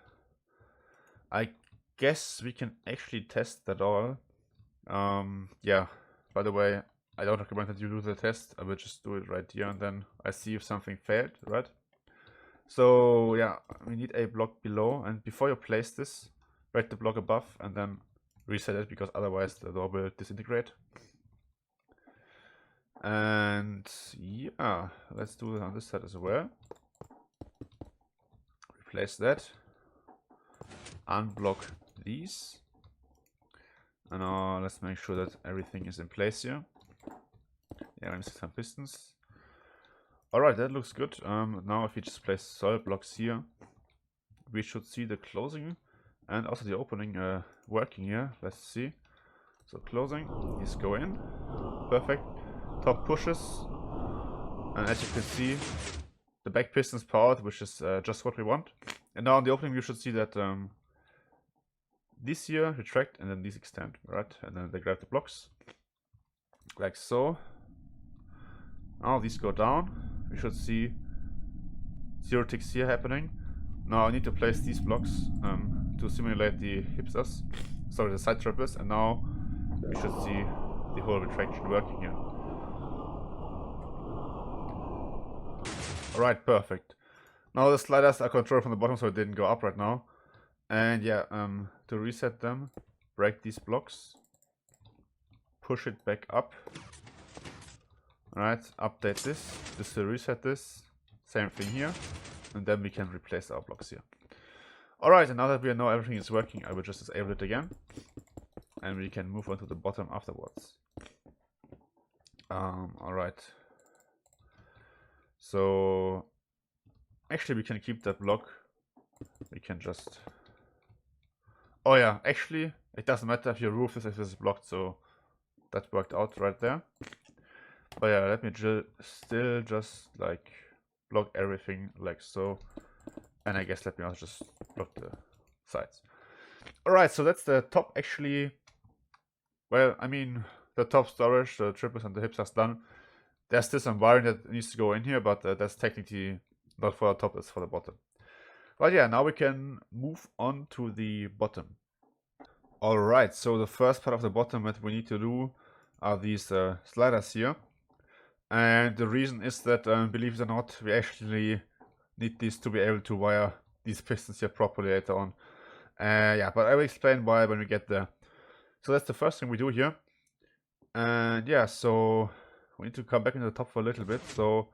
I guess we can actually test that all. Yeah, by the way, I don't recommend that you do the test. I will just do it right here, and then I see if something failed, right? So yeah, we need a block below, and before you place this, break the block above and then reset it, because otherwise the door will disintegrate. And yeah, let's do it on this side as well. Replace that. Unblock these. And now let's make sure that everything is in place here. Yeah, let me see some pistons. Alright, that looks good. Now if we just place solid blocks here, we should see the closing and also the opening working here. Let's see. So closing, these go in. Perfect. Top pushes. And as you can see, the back piston is powered, which is just what we want. And now on the opening you should see that these here retract and then these extend, right? And then they grab the blocks. like so. Now these go down. We should see 0 ticks here happening. Now I need to place these blocks to simulate the hipsters, sorry, the side trippers, and now we should see the whole retraction working here. Alright, perfect. Now the sliders are controlled from the bottom, so it didn't go up right now. And yeah, to reset them, break these blocks, push it back up. Alright, update this will reset this. Same thing here. And then we can replace our blocks here. Alright, and now that we know everything is working, I will just disable it again. And we can move on to the bottom afterwards. Alright. So actually we can keep that block. We can just... Oh yeah, actually it doesn't matter if your roof is if it's blocked, so that worked out right there. But yeah, let me still just like block everything like so. And I guess let me also just block the sides. Alright, so that's the top actually. Well, I mean, the top storage, the triples and the hips are done. There's still some wiring that needs to go in here, but that's technically not for the top, it's for the bottom. But yeah, now we can move on to the bottom. Alright, so the first part of the bottom that we need to do are these sliders here. And the reason is that, believe it or not, we actually need these to be able to wire these pistons here properly later on. Yeah, but I will explain why when we get there. So that's the first thing we do here. And yeah, so we need to come back into the top for a little bit. So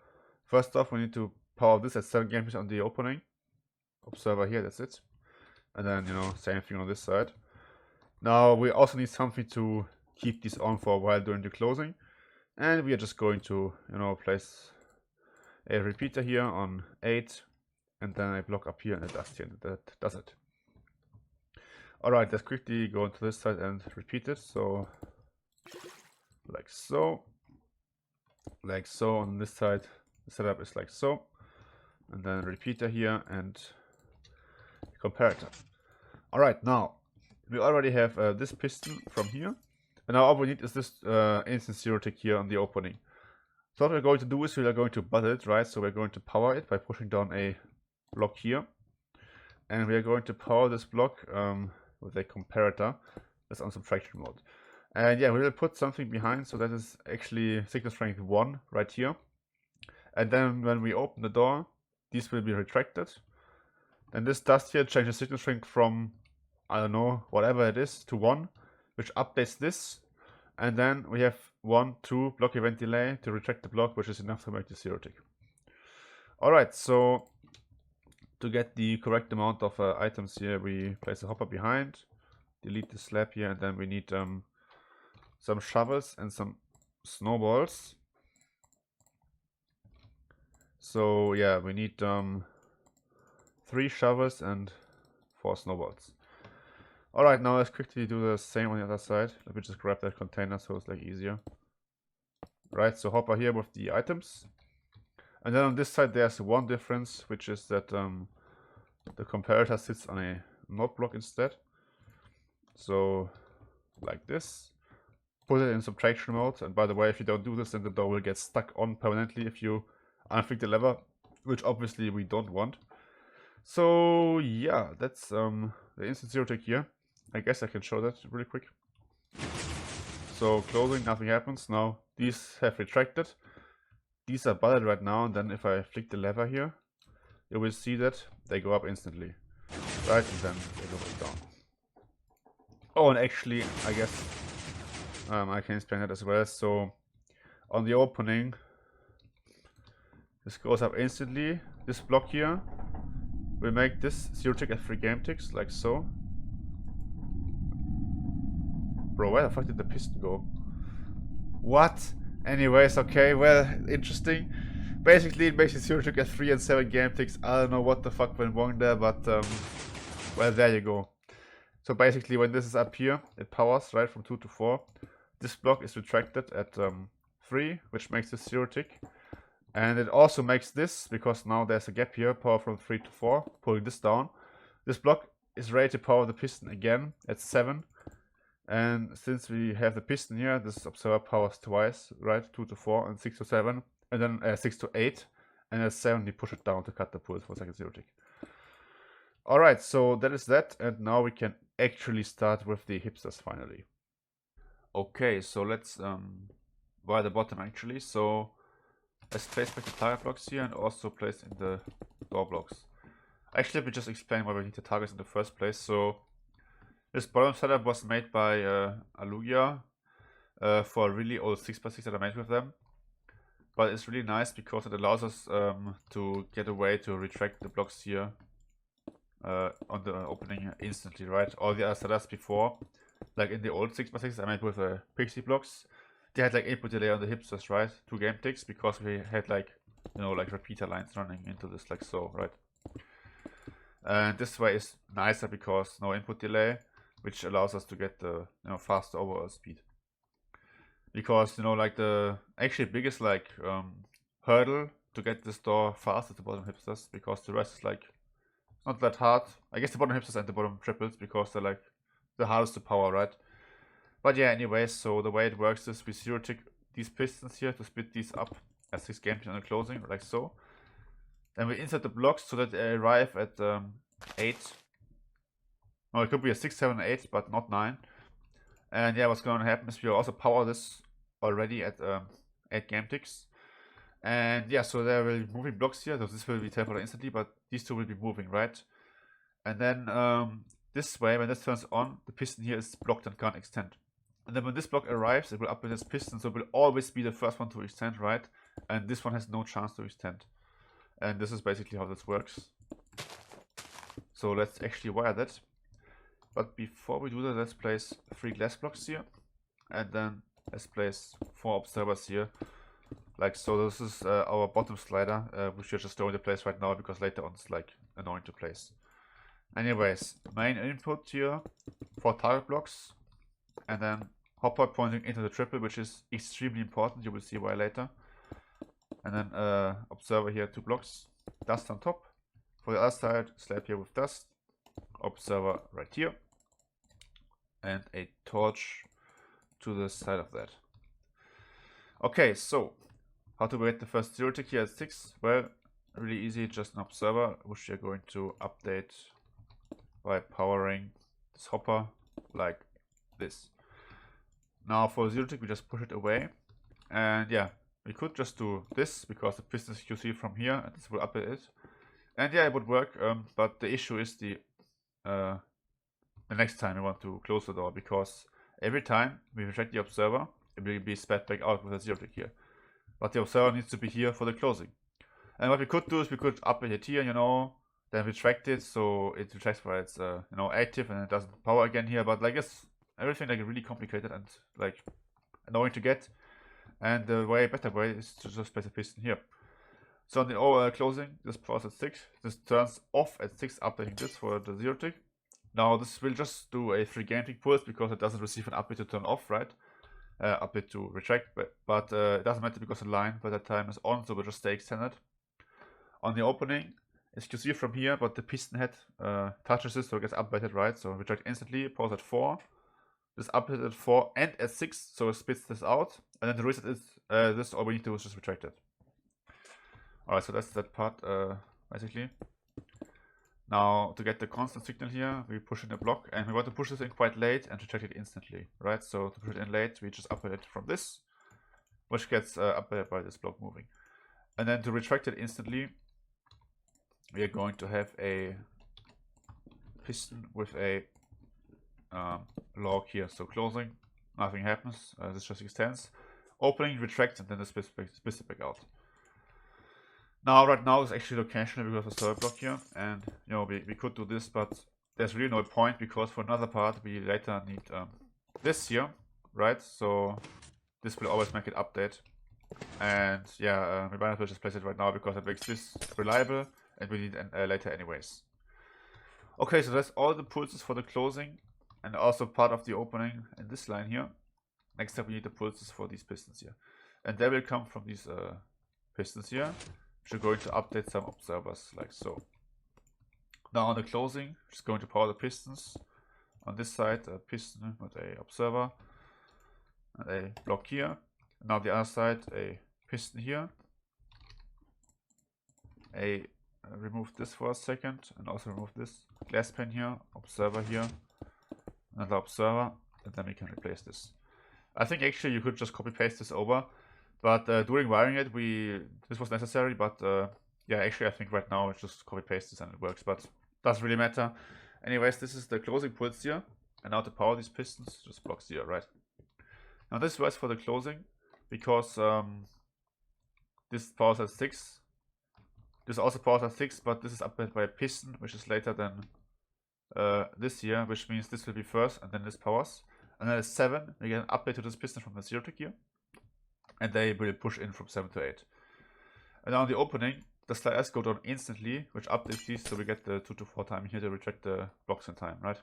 first off, we need to power this at 7 amperes on the opening. Observer here, that's it. And then, you know, same thing on this side. Now we also need something to keep these on for a while during the closing. And we are just going to, you know, place a repeater here on 8. And then a block up here and a dust here, and that does it. Alright, let's quickly go into this side and repeat it. So, like so. Like so on this side, the setup is like so. And then repeater here and comparator. Alright, now we already have this piston from here. And now all we need is this instant 0 tick here on the opening. So what we're going to do is we are going to butt it, right? So we're going to power it by pushing down a block here. And we are going to power this block with a comparator that's on subtraction mode. And yeah, we will put something behind, so that is actually signal strength 1 right here. And then when we open the door, these will be retracted. And this dust here changes signal strength from, I don't know, whatever it is, to 1, which updates this. And then we have 1, 2 block event delay to retract the block, which is enough to make the 0 tick. Alright, so to get the correct amount of items here, we place a hopper behind, delete the slab here, and then we need some shovels and some snowballs. So yeah, we need 3 shovels and 4 snowballs. Alright, now let's quickly do the same on the other side. Let me just grab that container so it's like easier. Right, so hopper here with the items. And then on this side there's one difference, which is that the comparator sits on a node block instead. So like this. Put it in subtraction mode, and by the way, if you don't do this, then the door will get stuck on permanently if you unflick the lever, which obviously we don't want. So yeah, that's the instant 0 tick here. I guess I can show that really quick. So closing, nothing happens. Now these have retracted. These are butted right now, and then if I flick the lever here, you will see that they go up instantly. Right, and then they go back down. Oh, and actually, I guess I can explain that as well. So on the opening, this goes up instantly. This block here will make this 0 tick at 3 game ticks, like so. Bro, where the fuck did the piston go? What? Anyways, okay, well, interesting. Basically, it makes it 0 tick at 3 and 7 game ticks. I don't know what the fuck went wrong there, but well, there you go. So basically, when this is up here, it powers right from 2 to 4. This block is retracted at 3, which makes this 0 tick. And it also makes this, because now there's a gap here, power from 3 to 4, pulling this down. This block is ready to power the piston again at 7. And since we have the piston here, this observer powers twice, right? 2 to 4 and 6 to 7, and then 6 to 8, and at 7 we push it down to cut the pulse for second zero tick. Alright, so that is that, and now we can actually start with the hipsters finally. Okay, so let's wire the bottom actually. So let's place back the target blocks here and also place in the door blocks. Actually, let me just explain why we need the targets in the first place. So this bottom setup was made by Alugia for a really old 6x6 that I made with them. But it's really nice because it allows us to get a way to retract the blocks here on the opening instantly, right? All the other setups before, like in the old 6x6 I made with PixieBlox, they had like input delay on the hipsters, right? 2 game ticks, because we had like, you know, like repeater lines running into this like so, right? And this way is nicer because no input delay, which allows us to get the, you know, faster overall speed. Because, you know, like the actually biggest like hurdle to get this door fast is the bottom hipsters, because the rest is like not that hard. I guess the bottom hipsters and the bottom triples, because they're like the hardest to power, right? But yeah, anyways, so the way it works is we zero tick these pistons here to split these up as 6 game ticks on the closing, like so. Then we insert the blocks so that they arrive at 8. No, it could be a 6, 7, 8, but not 9. And yeah, what's going to happen is we also power this already at 8 game ticks. And yeah, so there will be moving blocks here, so this will be teleported instantly, but these two will be moving, right? And then this way, when this turns on, the piston here is blocked and can't extend. And then when this block arrives, it will update this piston, so it will always be the first one to extend, right? And this one has no chance to extend. And this is basically how this works. So let's actually wire that. But before we do that, let's place 3 glass blocks here. And then let's place 4 observers here. Like so. This is our bottom slider, which we're just going to place right now because later on it's like annoying to place. Anyways, main input here, 4 target blocks. And then hopper pointing into the triple, which is extremely important. You will see why later. And then observer here, 2 blocks, dust on top. For the other side, slab here with dust, observer right here, and a torch to the side of that. Okay, so how to get the first zero tick here at 6? Well, really easy, just an observer, which you're going to update by powering this hopper like this. Now for zero tick, we just push it away, and yeah, we could just do this because the pistons you see from here, and this will update it. And yeah, it would work, but the issue is the next time we want to close the door, because every time we retract the observer, it will be spat back out with a zero tick here. But the observer needs to be here for the closing. And what we could do is we could update it here, you know, then retract it so it retracts while it's you know, active and it doesn't power again here. But like it's everything like really complicated and like annoying to get. And the better way is to just place a piston here. So on the closing, this powers at 6. This turns off at 6, updating this for the zero tick. Now this will just do a 3 game tick pulse because it doesn't receive an update to turn off, right? Update to retract, but it doesn't matter because the line by that time is on, so we'll just stay extended. On the opening, as you can see from here, but the piston head touches this, so it gets updated, right? So retract instantly, pause at 4. This updated at 4 and at 6, so it spits this out. And then the reset is this, all we need to do is just retract it. Alright, so that's that part, basically. Now, to get the constant signal here, we push in a block, and we want to push this in quite late and retract it instantly, right? So to push it in late, we just update it from this, which gets updated by this block moving. And then to retract it instantly, we are going to have a piston with a log here. So closing, nothing happens, this just extends. Opening, retract, and then this spits it back out. Now, right now it's actually locational because of the server block here, and you know we could do this, but there's really no point because for another part we later need this here, right? So this will always make it update, and yeah, we might as well just place it right now because it makes this reliable, and we need it later anyways. Okay, so that's all the pulses for the closing, and also part of the opening in this line here. Next up, we need the pulses for these pistons here, and they will come from these pistons here. Which are going to update some observers like so. Now on the closing, just going to power the pistons. on this side a piston with a observer and a block here. And now the other side a piston here. Remove this for a second and also remove this glass pane here, observer here, another observer, and then we can replace this. I think actually you could just copy paste this over, but during wiring it this was necessary, but yeah, actually I think right now it's just copy paste this and it works, but doesn't really matter. Anyways, this is the closing pulse here, and now to power these pistons, just block 0, right? Now this works for the closing because this powers at 6. This also powers at 6, but this is updated by a piston, which is later than this here, which means this will be first, and then this powers. And then at 7, we get an update to this piston from the 0 tick here, and they will push in from 7 to 8. And now in the opening, the sliders go down instantly, which updates these, so we get the 2 to 4 time here to retract the blocks in time, right?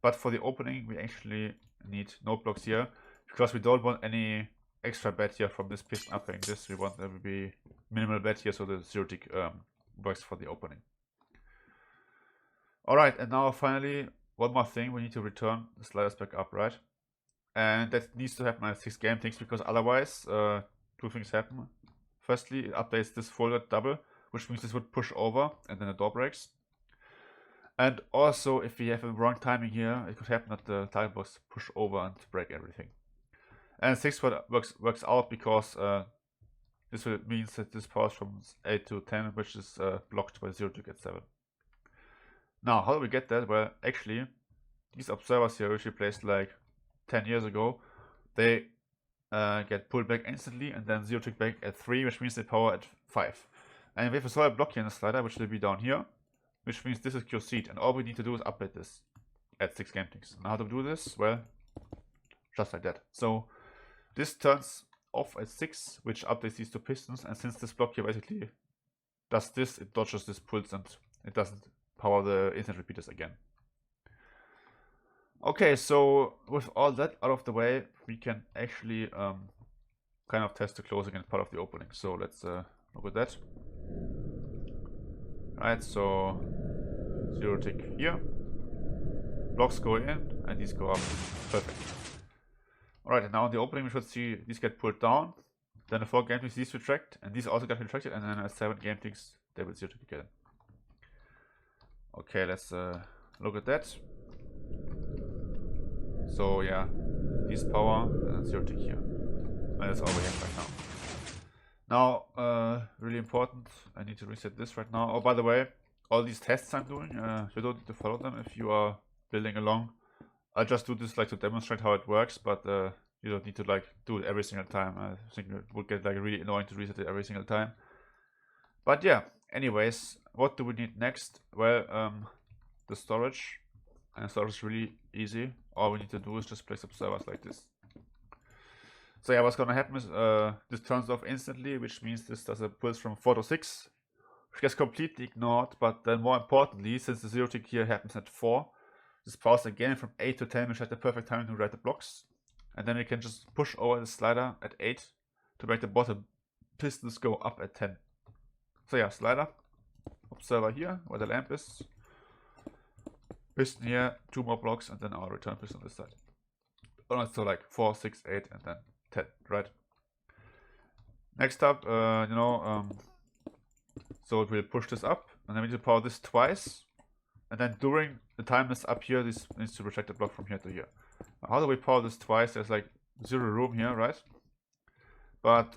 But for the opening, we actually need no blocks here, because we don't want any extra bed here from this piston upping this. We want there will be minimal bed here, so the 0 tick works for the opening. Alright, and now finally, one more thing, we need to return the sliders back up, right? And that needs to happen at 6 game ticks, because otherwise, 2 things happen. Firstly, it updates this folder double, which means this would push over, and then the door breaks. And also, if we have a wrong timing here, it could happen that the tile box push over and break everything. And 6 works out because this means that this powers from 8 to 10, which is blocked by 0 to get 7. Now, how do we get that? Well, actually, these observers here, which we placed like 10 years ago, they get pulled back instantly and then 0 tick back at 3, which means they power at 5. And we have a solid block here in the slider, which will be down here, which means this is QC'd, and all we need to do is update this at 6 game ticks. And how to do this? Well, just like that. So this turns off at 6, which updates these 2 pistons, and since this block here basically does this, it dodges this pulse and it doesn't power the instant repeaters again. Okay, so with all that out of the way, we can actually kind of test the closing and part of the opening. So let's look at that. Right, so 0 tick here, blocks go in and these go up. Perfect. Alright, and now in the opening we should see these get pulled down, then the 4 game ticks these retract, and these also get retracted, and then at 7 game ticks they will 0 tick again. Okay, let's look at that. So yeah, these power and 0 tick here. And that's all we have right now. Now, really important, I need to reset this right now. Oh, by the way, all these tests I'm doing, you don't need to follow them if you are building along. I just do this like to demonstrate how it works, but you don't need to like do it every single time. I think it would get like really annoying to reset it every single time. But yeah, anyways, what do we need next? Well, the storage. And storage is really easy. All we need to do is just place observers like this. So yeah, what's gonna happen is this turns off instantly, which means this does a pulse from 4 to 6, which gets completely ignored. But then more importantly, since the 0 tick here happens at 4, this powers again from 8 to 10, which has the perfect time to write the blocks. And then we can just push over the slider at 8 to make the bottom pistons go up at 10. So yeah, slider, observer here, where the lamp is, piston here, 2 more blocks, and then our return piston on this side. So like 4, 6, 8, and then 10, right? Next up, so it will push this up, and then we need to power this twice, and then during the time that's up here, this needs to retract the block from here to here. How do we power this twice? There's like 0 room here, right? But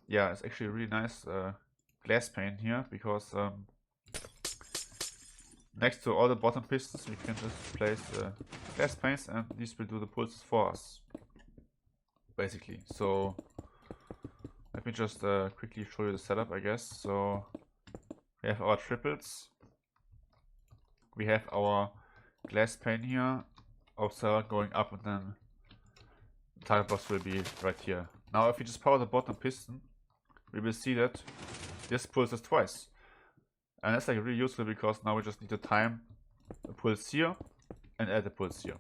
yeah, it's actually a really nice glass pane here, because next to all the bottom pistons we can just place glass panes, and these will do the pulses for us, basically. So let me just quickly show you the setup, I guess. So we have our triples, we have our glass pane here, observer going up, and then the tile box will be right here. Now if we just power the bottom piston, we will see that this pulses twice. And that's like really useful, because now we just need to time the pulse here and add the pulse here.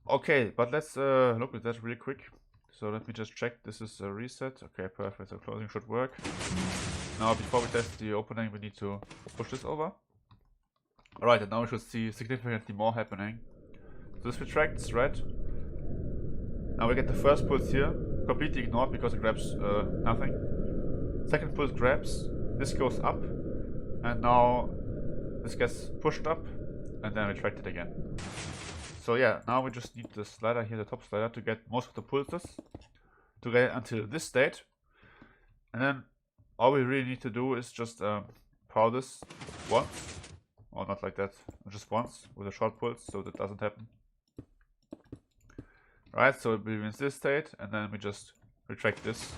Okay, but let's look at that really quick. So let me just check this is a reset. Okay, perfect, so closing should work. Now before we test the opening, we need to push this over. Alright, and now we should see significantly more happening. So this retracts, right? Now we get the first pulse here, completely ignored because it grabs nothing. Second pulse grabs, this goes up, and now this gets pushed up, and then retracted again. So yeah, now we just need the slider here, the top slider, to get most of the pulses, to get until this state. And then all we really need to do is just power this once, or not like that, just once with a short pulse, so that doesn't happen. Right, so it will be in this state, and then we just retract this,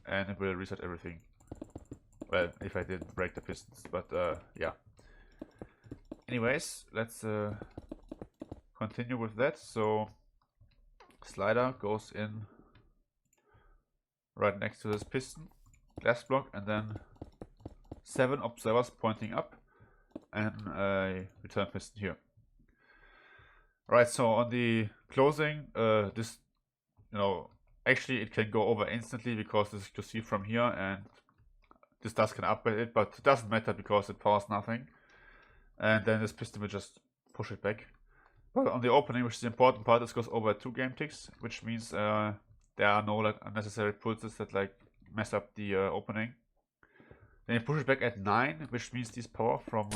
and it will reset everything. Well, if I didn't break the pistons, but yeah. Anyways, let's continue with that. So slider goes in right next to this piston, glass block, and then 7 observers pointing up, and a return piston here. Right, so on the closing, this, you know, actually it can go over instantly because this you see from here, and this dust can upgrade it, but it doesn't matter because it powers nothing. And then this piston will just push it back. But on the opening, which is the important part, this goes over 2 game ticks, which means there are no like unnecessary pulses that like mess up the opening. Then you push it back at 9, which means this power from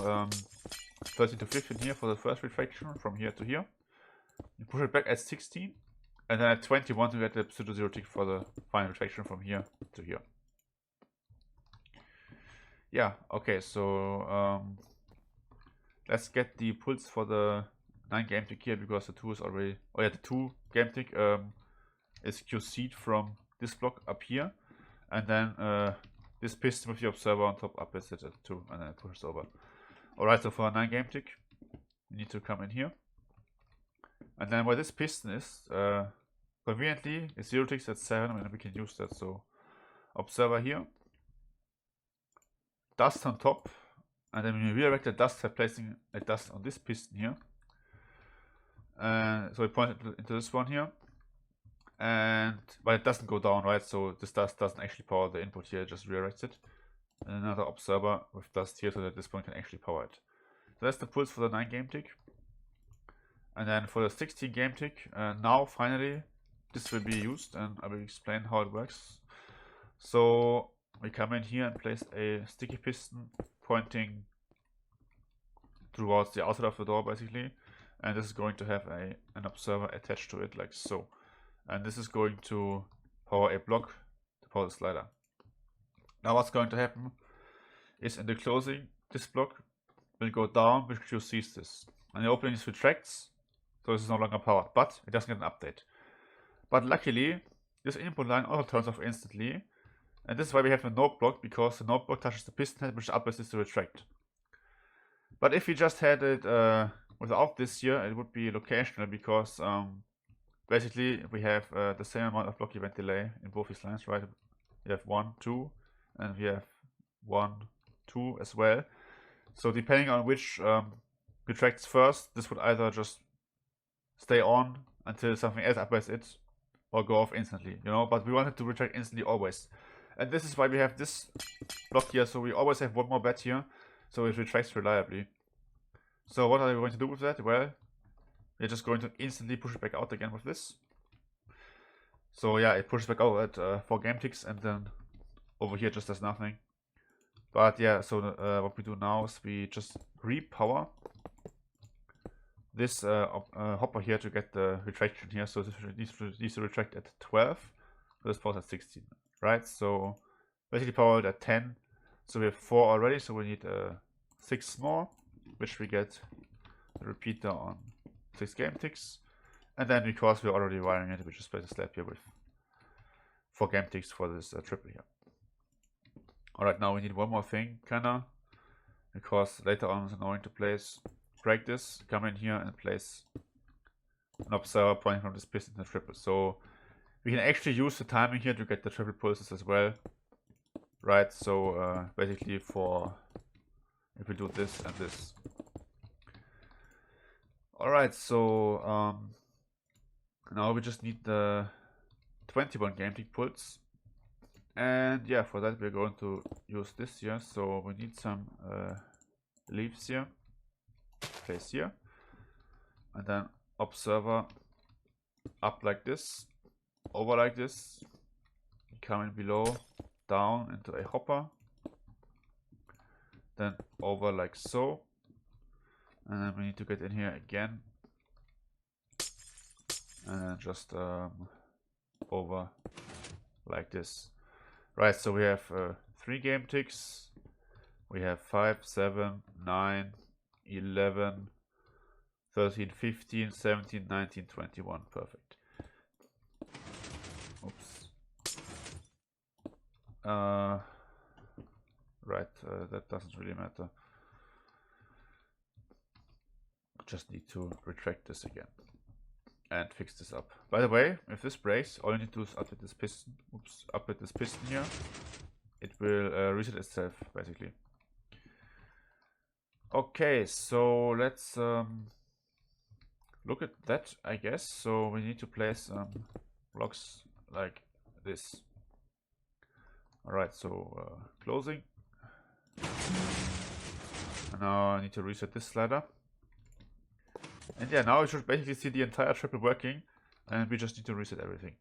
13 to 15 here for the first retraction, from here to here. You push it back at 16, and then at 21 to get the pseudo zero tick for the final retraction from here to here. Yeah, okay, so let's get the pulse for the 9 game tick here, because the 2 is already, oh yeah, the 2 game tick is QC'd from this block up here, and then this piston with the observer on top up is it at 2, and then it pushes over. Alright, so for a 9 game tick, you need to come in here. And then where this piston is, conveniently, it's 0 ticks at 7, and we can use that. So observer here, dust on top, and then when you redirect the dust by placing a dust on this piston here. And so we point it into this one here, but it doesn't go down, right? So this dust doesn't actually power the input here, it just redirects it. And another observer with dust here, so that this one can actually power it. So that's the pulse for the 9 game tick. And then for the 16 game tick, now finally this will be used, and I will explain how it works. So we come in here and place a sticky piston pointing towards the outside of the door basically, and this is going to have an observer attached to it like so. And this is going to power a block to power the slider. Now what's going to happen is in the closing, this block will go down, which you see this. And the opening is retracts, so this is no longer powered, but it doesn't get an update. But luckily, this input line also turns off instantly, and this is why we have a note block, because the note block touches the piston head, which upwards is to retract. But if we just had it without this here, it would be locational, because basically we have the same amount of block event delay in both these lines, right? We have 1, 2, and we have 1, 2 as well. So depending on which retracts first, this would either just stay on until something else upgrades it, or go off instantly, you know, but we want it to retract instantly always. And this is why we have this block here, so we always have one more bed here, so it retracts reliably. So what are we going to do with that? Well, we're just going to instantly push it back out again with this. So yeah, it pushes back out at 4 game ticks, and then over here just does nothing. But yeah, so what we do now is we just repower this hopper here to get the retraction here. So this needs to retract at 12, so this powers at 16, right? So basically powered at 10, so we have 4 already, so we need 6 more, which we get a repeater on 6 game ticks. And then because we're already wiring it, we just place a slab here with 4 game ticks for this triple here. Alright, now we need one more thing, kinda, because later on it's annoying to place. Break this, come in here and place an observer pointing from this piston to the triple. So we can actually use the timing here to get the triple pulses as well, right? So basically for if we do this and this. Alright, so now we just need the 21 game tick pulse. And yeah, for that we're going to use this here. So we need some leaves here. place here, and then observer up like this, over like this, coming below, down into a hopper, then over like so, and then we need to get in here again, and then just over like this. Right, so we have 3 game ticks. We have 5, 7, 9, 11, 13, 15, 17, 19, 21. Perfect. Oops. Right, that doesn't really matter. Just need to retract this again and fix this up. By the way, if this breaks, all you need to do is up with this piston. Oops, up with this piston here. It will reset itself, basically. Okay, so let's look at that, I guess. So we need to place blocks like this. Alright, so closing. And now I need to reset this slider. And yeah, now we should basically see the entire triple working, and we just need to reset everything.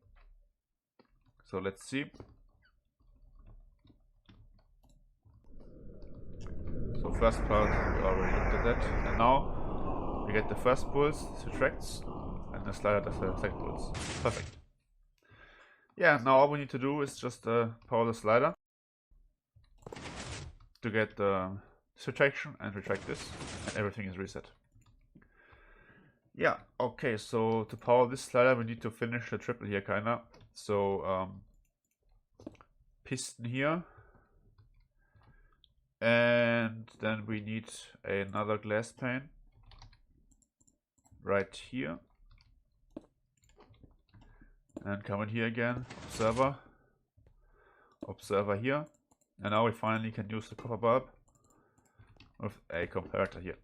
So let's see. So first part, we already looked at that, and now we get the first pulse, retracts, and the slider does the second pulse. Perfect. Yeah, now all we need to do is just power the slider to get the retraction and retract this, and everything is reset. Yeah, okay, so to power this slider we need to finish the triple here kinda. So piston here, and then we need another glass pane right here, and come in here again, observer here, and now we finally can use the copper bulb with a comparator here.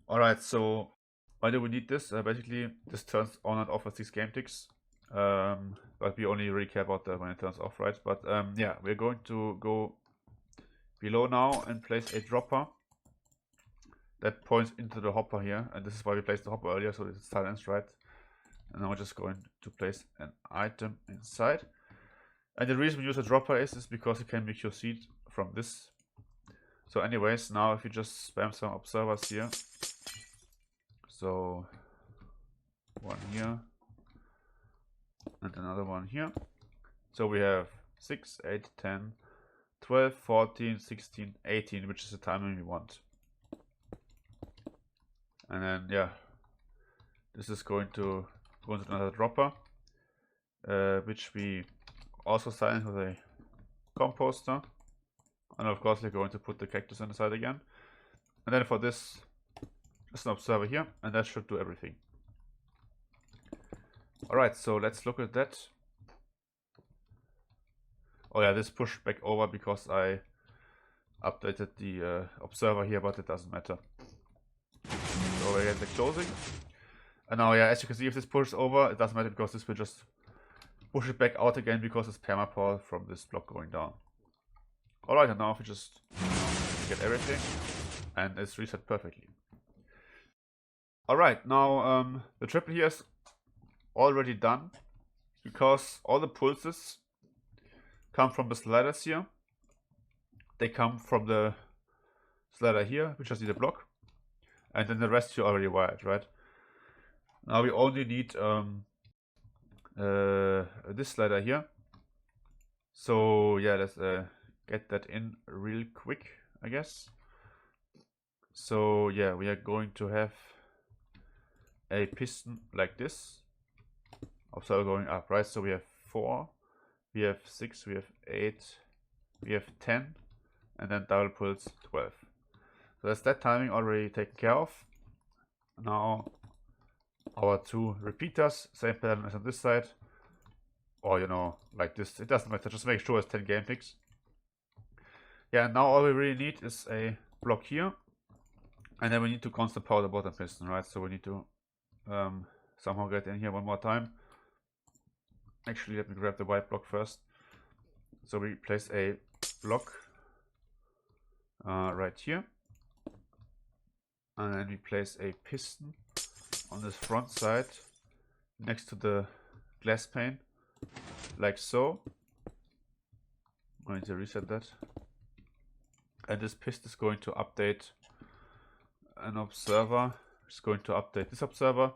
Alright, so why do we need this? Basically, this turns on and off with 6 game ticks, but we only really care about that when it turns off, right? But yeah, we're going to go below now and place a dropper that points into the hopper here, and this is why we placed the hopper earlier, so it's silenced, right? And now we're just going to place an item inside. And the reason we use a dropper is because it can be QC'd from this. So anyways, now if you just spam some observers here, so one here and another one here. So we have 6, 8, 10, 12, 14, 16, 18, which is the timing we want. And then yeah, this is going to go into another dropper, which we also silence with a composter. And of course we're going to put the cactus inside again. And then for this, just an observer here, and that should do everything. Alright, so let's look at that. Oh yeah, this pushed back over because I updated the observer here, but it doesn't matter. So we get the closing. And now yeah, as you can see, if this pushes over, it doesn't matter because this will just push it back out again because it's perma-power from this block going down. Alright, and now if we just get everything, and it's reset perfectly. Alright, now the triple here is already done because all the pulses come from the sliders here. They come from the slider here, which just need a block, and then the rest you already wired, right? Now we only need this slider here. So yeah, let's get that in real quick, I guess. So yeah, we are going to have a piston like this, observer going up, right? So we have 4, we have 6, we have 8, we have 10, and then double pulse 12. So that's that timing already taken care of. Now our 2 repeaters, same pattern as on this side, or you know, like this, it doesn't matter, just make sure it's 10 game ticks. Yeah, now all we really need is a block here, and then we need to constant power the bottom piston, right? So we need to somehow get in here one more time. Actually, let me grab the white block first. So we place a block right here, And then we place a piston on this front side next to the glass pane, like so. I'm going to reset that. And this piston is going to update an observer. It's going to update this observer,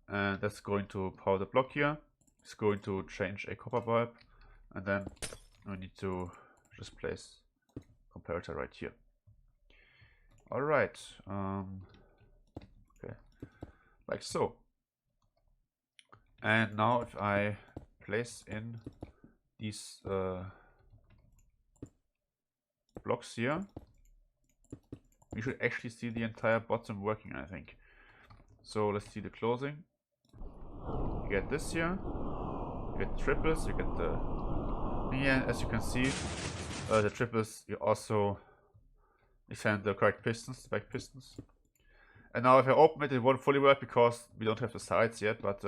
and that's going to power the block here. It's going to change a copper bulb, and then we need to just place comparator right here. All right, okay, like so. And now if I place in these blocks here, we should actually see the entire bottom working, I think. So let's see the closing. You get this here, you get triples, you get the, yeah, as you can see, the triples, you also extend the correct pistons, the back pistons. And now if I open it, it won't fully work because we don't have the sides yet, but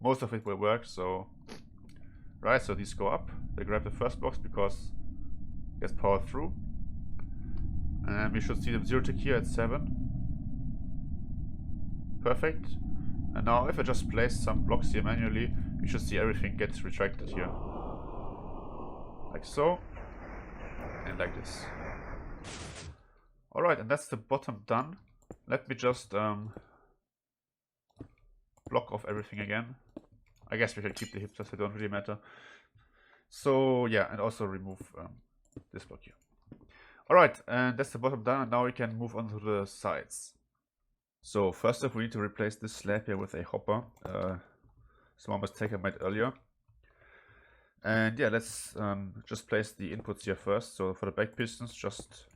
most of it will work. So, right, so these go up, they grab the first box because it gets powered through. And we should see the zero tick here at 7. Perfect. And now if I just place some blocks here manually, you should see everything gets retracted here. Like so. And like this. Alright, and that's the bottom done. Let me just block off everything again. I guess we can keep the hipsters, they don't really matter. So yeah, and also remove this block here. Alright, and that's the bottom done, and now we can move on to the sides. So first off, we need to replace this slab here with a hopper. Small mistake I made earlier. And yeah, let's just place the inputs here first. So for the back pistons, just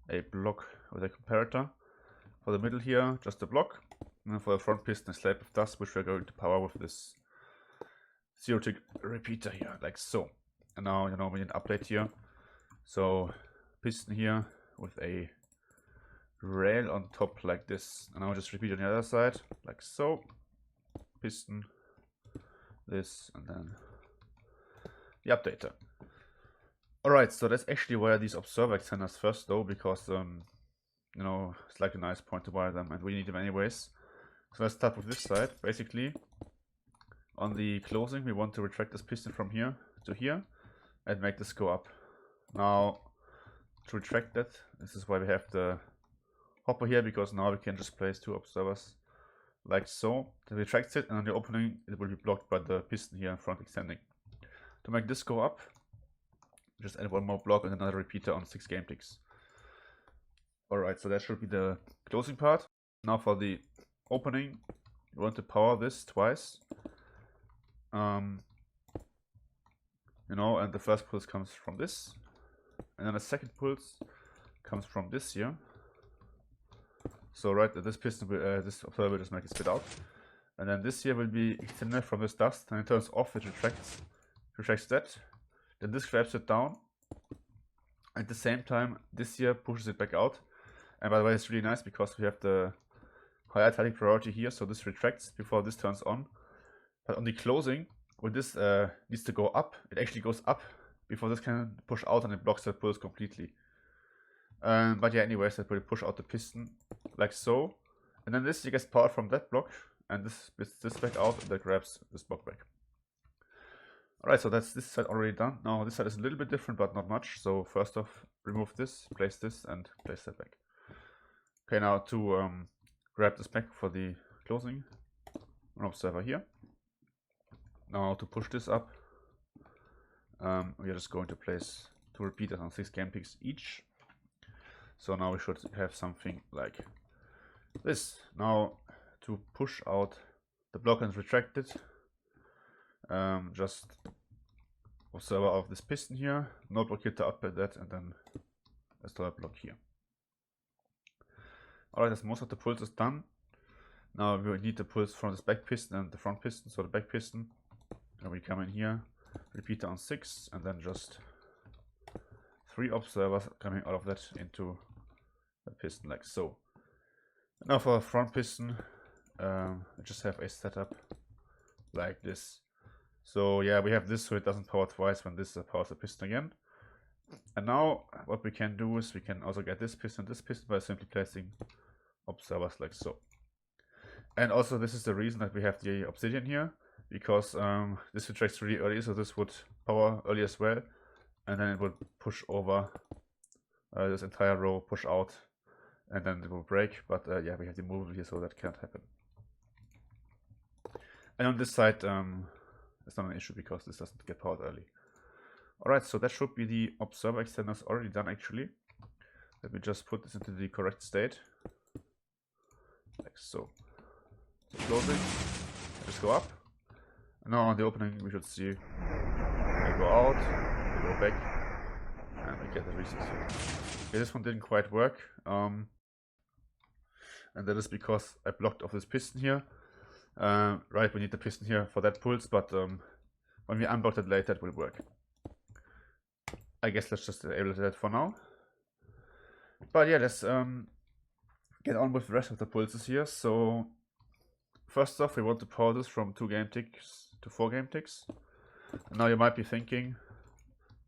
a block with a comparator. For the middle here, just a block. And then for the front piston, a slab of dust, which we're going to power with this zero tick repeater here, like so. And now, you know, we need an update here. So piston here with a rail on top like this, and I'll just repeat on the other side like so. Piston, this, and then the updater. Alright, so let's actually wire these observer extenders first though, because you know, it's like a nice point to wire them and we need them anyways. So let's start with this side. Basically on the closing we want to retract this piston from here to here and make this go up. Now to retract that, this is why we have the hopper here, because now we can just place 2 observers like so. That retracts it, and on the opening it will be blocked by the piston here in front extending. To make this go up, just add 1 more block and another repeater on 6 game ticks. Alright, so that should be the closing part. Now for the opening, you want to power this twice. You know, and the first pulse comes from this, and then the second pulse comes from this here. So right, this piston will, this observer will just make it spit out, and then this here will be extended from this dust, and it turns off, it retracts that. Then this grabs it down. At the same time, this here pushes it back out. And by the way, it's really nice because we have the higher tiling priority here, so this retracts before this turns on. But on the closing, when this needs to go up, it actually goes up before this can push out, and it blocks the pulse completely. But yeah, anyways, that will push out the piston like so. And then this gets powered from that block, and this spits this back out, and that grabs this block back. Alright, so that's this side already done. Now this side is a little bit different, but not much. So first off, remove this, place this, and place that back. Okay, now to grab this back for the closing, an observer here. Now to push this up, we are just going to place 2 repeaters on 6 game ticks each. So now we should have something like this. Now to push out the block and retract it, just observer of this piston here, no block here to output that, and then a storage block here. Alright, that's most of the pulses done. Now we need the pulse from this back piston and the front piston. So the back piston, and we come in here, repeater on 6, and then just 3 observers coming out of that into the piston like so. Now for the front piston, I just have a setup like this. So yeah, we have this so it doesn't power twice when this powers the piston again. And now what we can do is we can also get this piston by simply placing observers like so. And also this is the reason that we have the obsidian here, because this retracts really early, so this would power early as well, and then it would push over this entire row, push out, and then it will break. But yeah, we have the movable here, so that can't happen. And on this side, it's not an issue because this doesn't get powered early. Alright, so that should be the observer extenders already done actually. Let me just put this into the correct state. Like so. So closing, just go up. And now on the opening we should see they go out, they go back, and we get the resets here. Okay, this one didn't quite work. And that is because I blocked off this piston here. Right, we need the piston here for that pulse, but when we unblock it later, it will work. I guess let's just enable that for now. But yeah, let's get on with the rest of the pulses here. So first off, we want to power this from 2 game ticks to 4 game ticks. And now you might be thinking,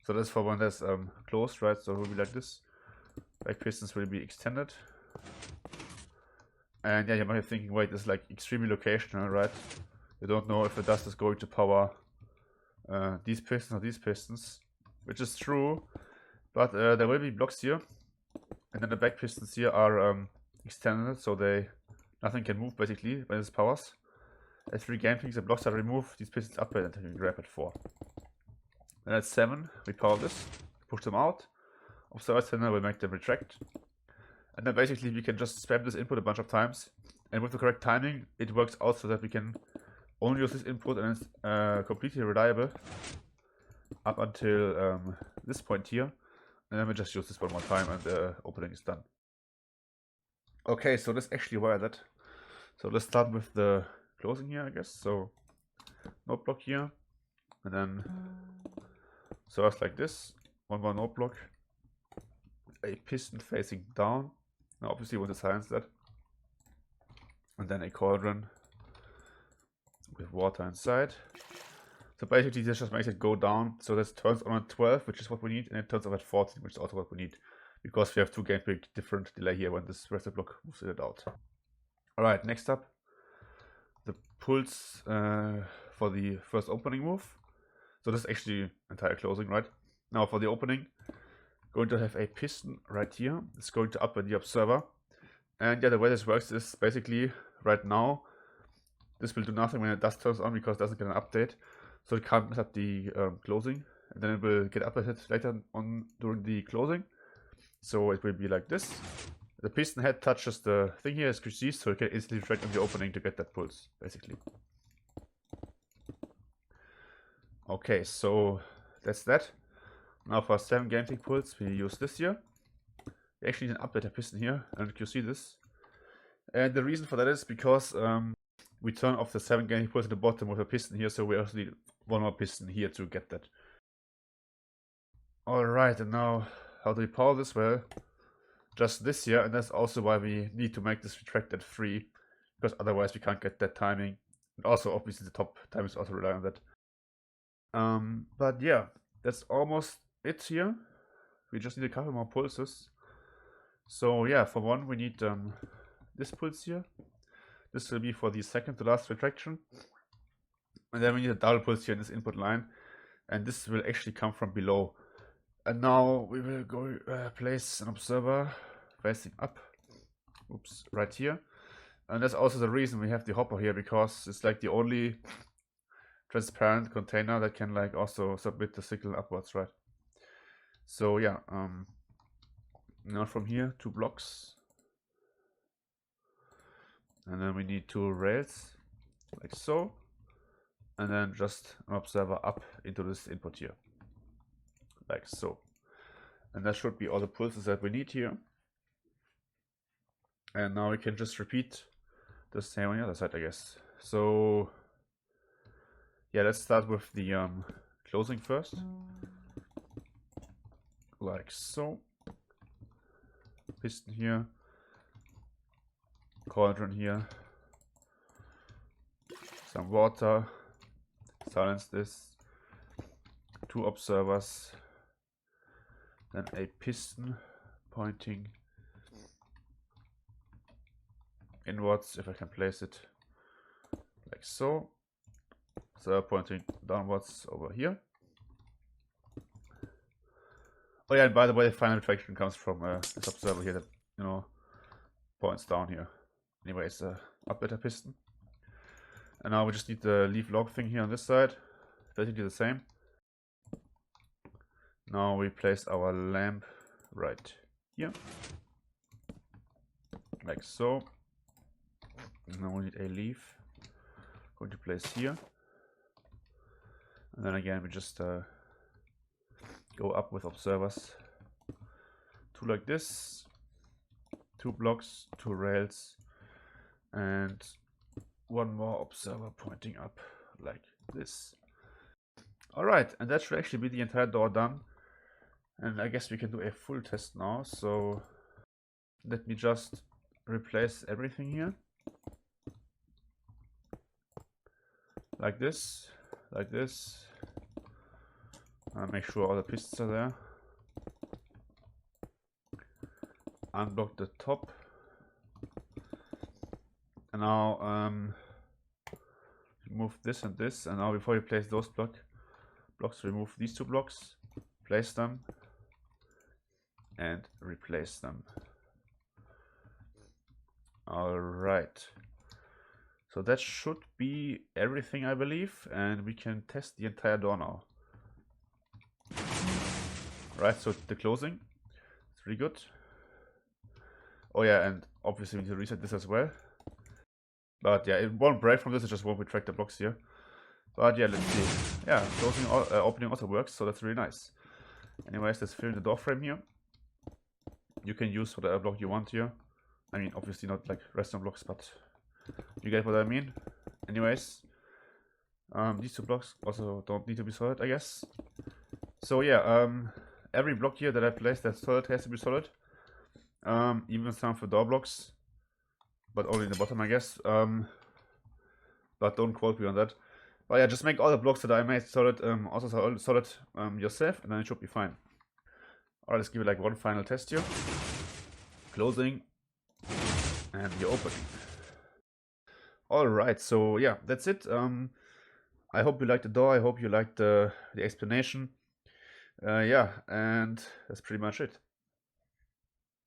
so that's for when there's closed, right? So it will be like this. Back pistons will be extended. And yeah, you might be thinking, wait, this is like extremely locational, right? You don't know if the dust is going to power these pistons or these pistons, which is true. But there will be blocks here, and then the back pistons here are extended, so nothing can move basically when this powers. At 3 game ticks, the blocks are removed, these pistons up and you grab at 4. Then at 7, we power this, push them out. Observer extender will make them retract. And then basically we can just spam this input a bunch of times, and with the correct timing it works out so that we can only use this input and it's completely reliable up until this point here, and then we just use this one more time and the opening is done. Okay, so let's actually wire that. So let's start with the closing here, I guess. So note block here, and then servers like this, one more note block, a piston facing down. Now obviously we want to silence that, and then a cauldron with water inside. So basically this just makes it go down, so this turns on at 12, which is what we need, and it turns off at 14, which is also what we need, because we have 2 game tick different delay here when this rest of the block moves it out. Alright, next up, the pulse for the first opening move. So this is actually entire closing, right? Now for the opening, going to have a piston right here. It's going to up in the observer. And yeah, the way this works is basically right now, this will do nothing when the dust turns on because it doesn't get an update. So it can't mess up the closing. And then it will get updated later on during the closing. So it will be like this. The piston head touches the thing here as QC, so it can instantly retract on the opening to get that pulse, basically. Okay, so that's that. Now for 7 game tick pulse, we use this here. We actually need an updater piston here, and you see this. And the reason for that is because we turn off the 7 game tick pulse at the bottom with a piston here, so we also need one more piston here to get that. Alright, and now how do we power this? Well, just this here, and that's also why we need to make this retract at 3, because otherwise we can't get that timing. And also obviously the top time is also relying on that. But yeah, that's almost it here. We just need a couple more pulses. So yeah, for one we need this pulse here. This will be for the second to last retraction. And then we need a double pulse here in this input line. And this will actually come from below. And now we will go place an observer facing up. Oops, right here. And that's also the reason we have the hopper here, because it's like the only transparent container that can like also submit the signal upwards, right? So yeah, now from here 2 blocks, and then we need 2 rails like so, and then just an observer up into this input here like so, and that should be all the pulses that we need here. And now we can just repeat the same on the other side, I guess. So yeah, let's start with the closing first, like so. Piston here, cauldron here, some water, silence this, 2 observers, then a piston pointing inwards if I can place it like so. So pointing downwards over here. Oh yeah, and by the way, the final retraction comes from this observer here that, you know, points down here. Anyways, updater piston. And now we just need the leaf log thing here on this side. Basically the same. Now we place our lamp right here. Like so. And now we need a leaf. Going to place here. And then again we just go up with observers. 2 like this. 2 blocks, 2 rails. And 1 more observer pointing up like this. Alright, and that should actually be the entire door done. And I guess we can do a full test now. So let me just replace everything here. Like this, like this. Make sure all the pistons are there. Unblock the top. And now remove this and this. And now before you place those blocks, remove these 2 blocks, place them, and replace them. Alright. So that should be everything, I believe, and we can test the entire door now. Right, so the closing, it's really good. Oh yeah, and obviously we need to reset this as well. But yeah, it won't break from this, it just won't retract the blocks here. But yeah, let's see. Yeah, closing, opening also works, so that's really nice. Anyways, let's fill in the door frame here. You can use whatever block you want here. I mean, obviously not like redstone blocks, but you get what I mean. Anyways, these 2 blocks also don't need to be solid, I guess. So yeah, every block here that I placed that's solid has to be solid. Even some for door blocks, but only in the bottom, I guess. But don't quote me on that. But yeah, just make all the blocks that I made solid, also solid yourself, and then it should be fine. Alright, let's give it like one final test here. Closing, and you're opening. Alright, so yeah, that's it. I hope you liked the door, I hope you liked the explanation. Yeah, and that's pretty much it.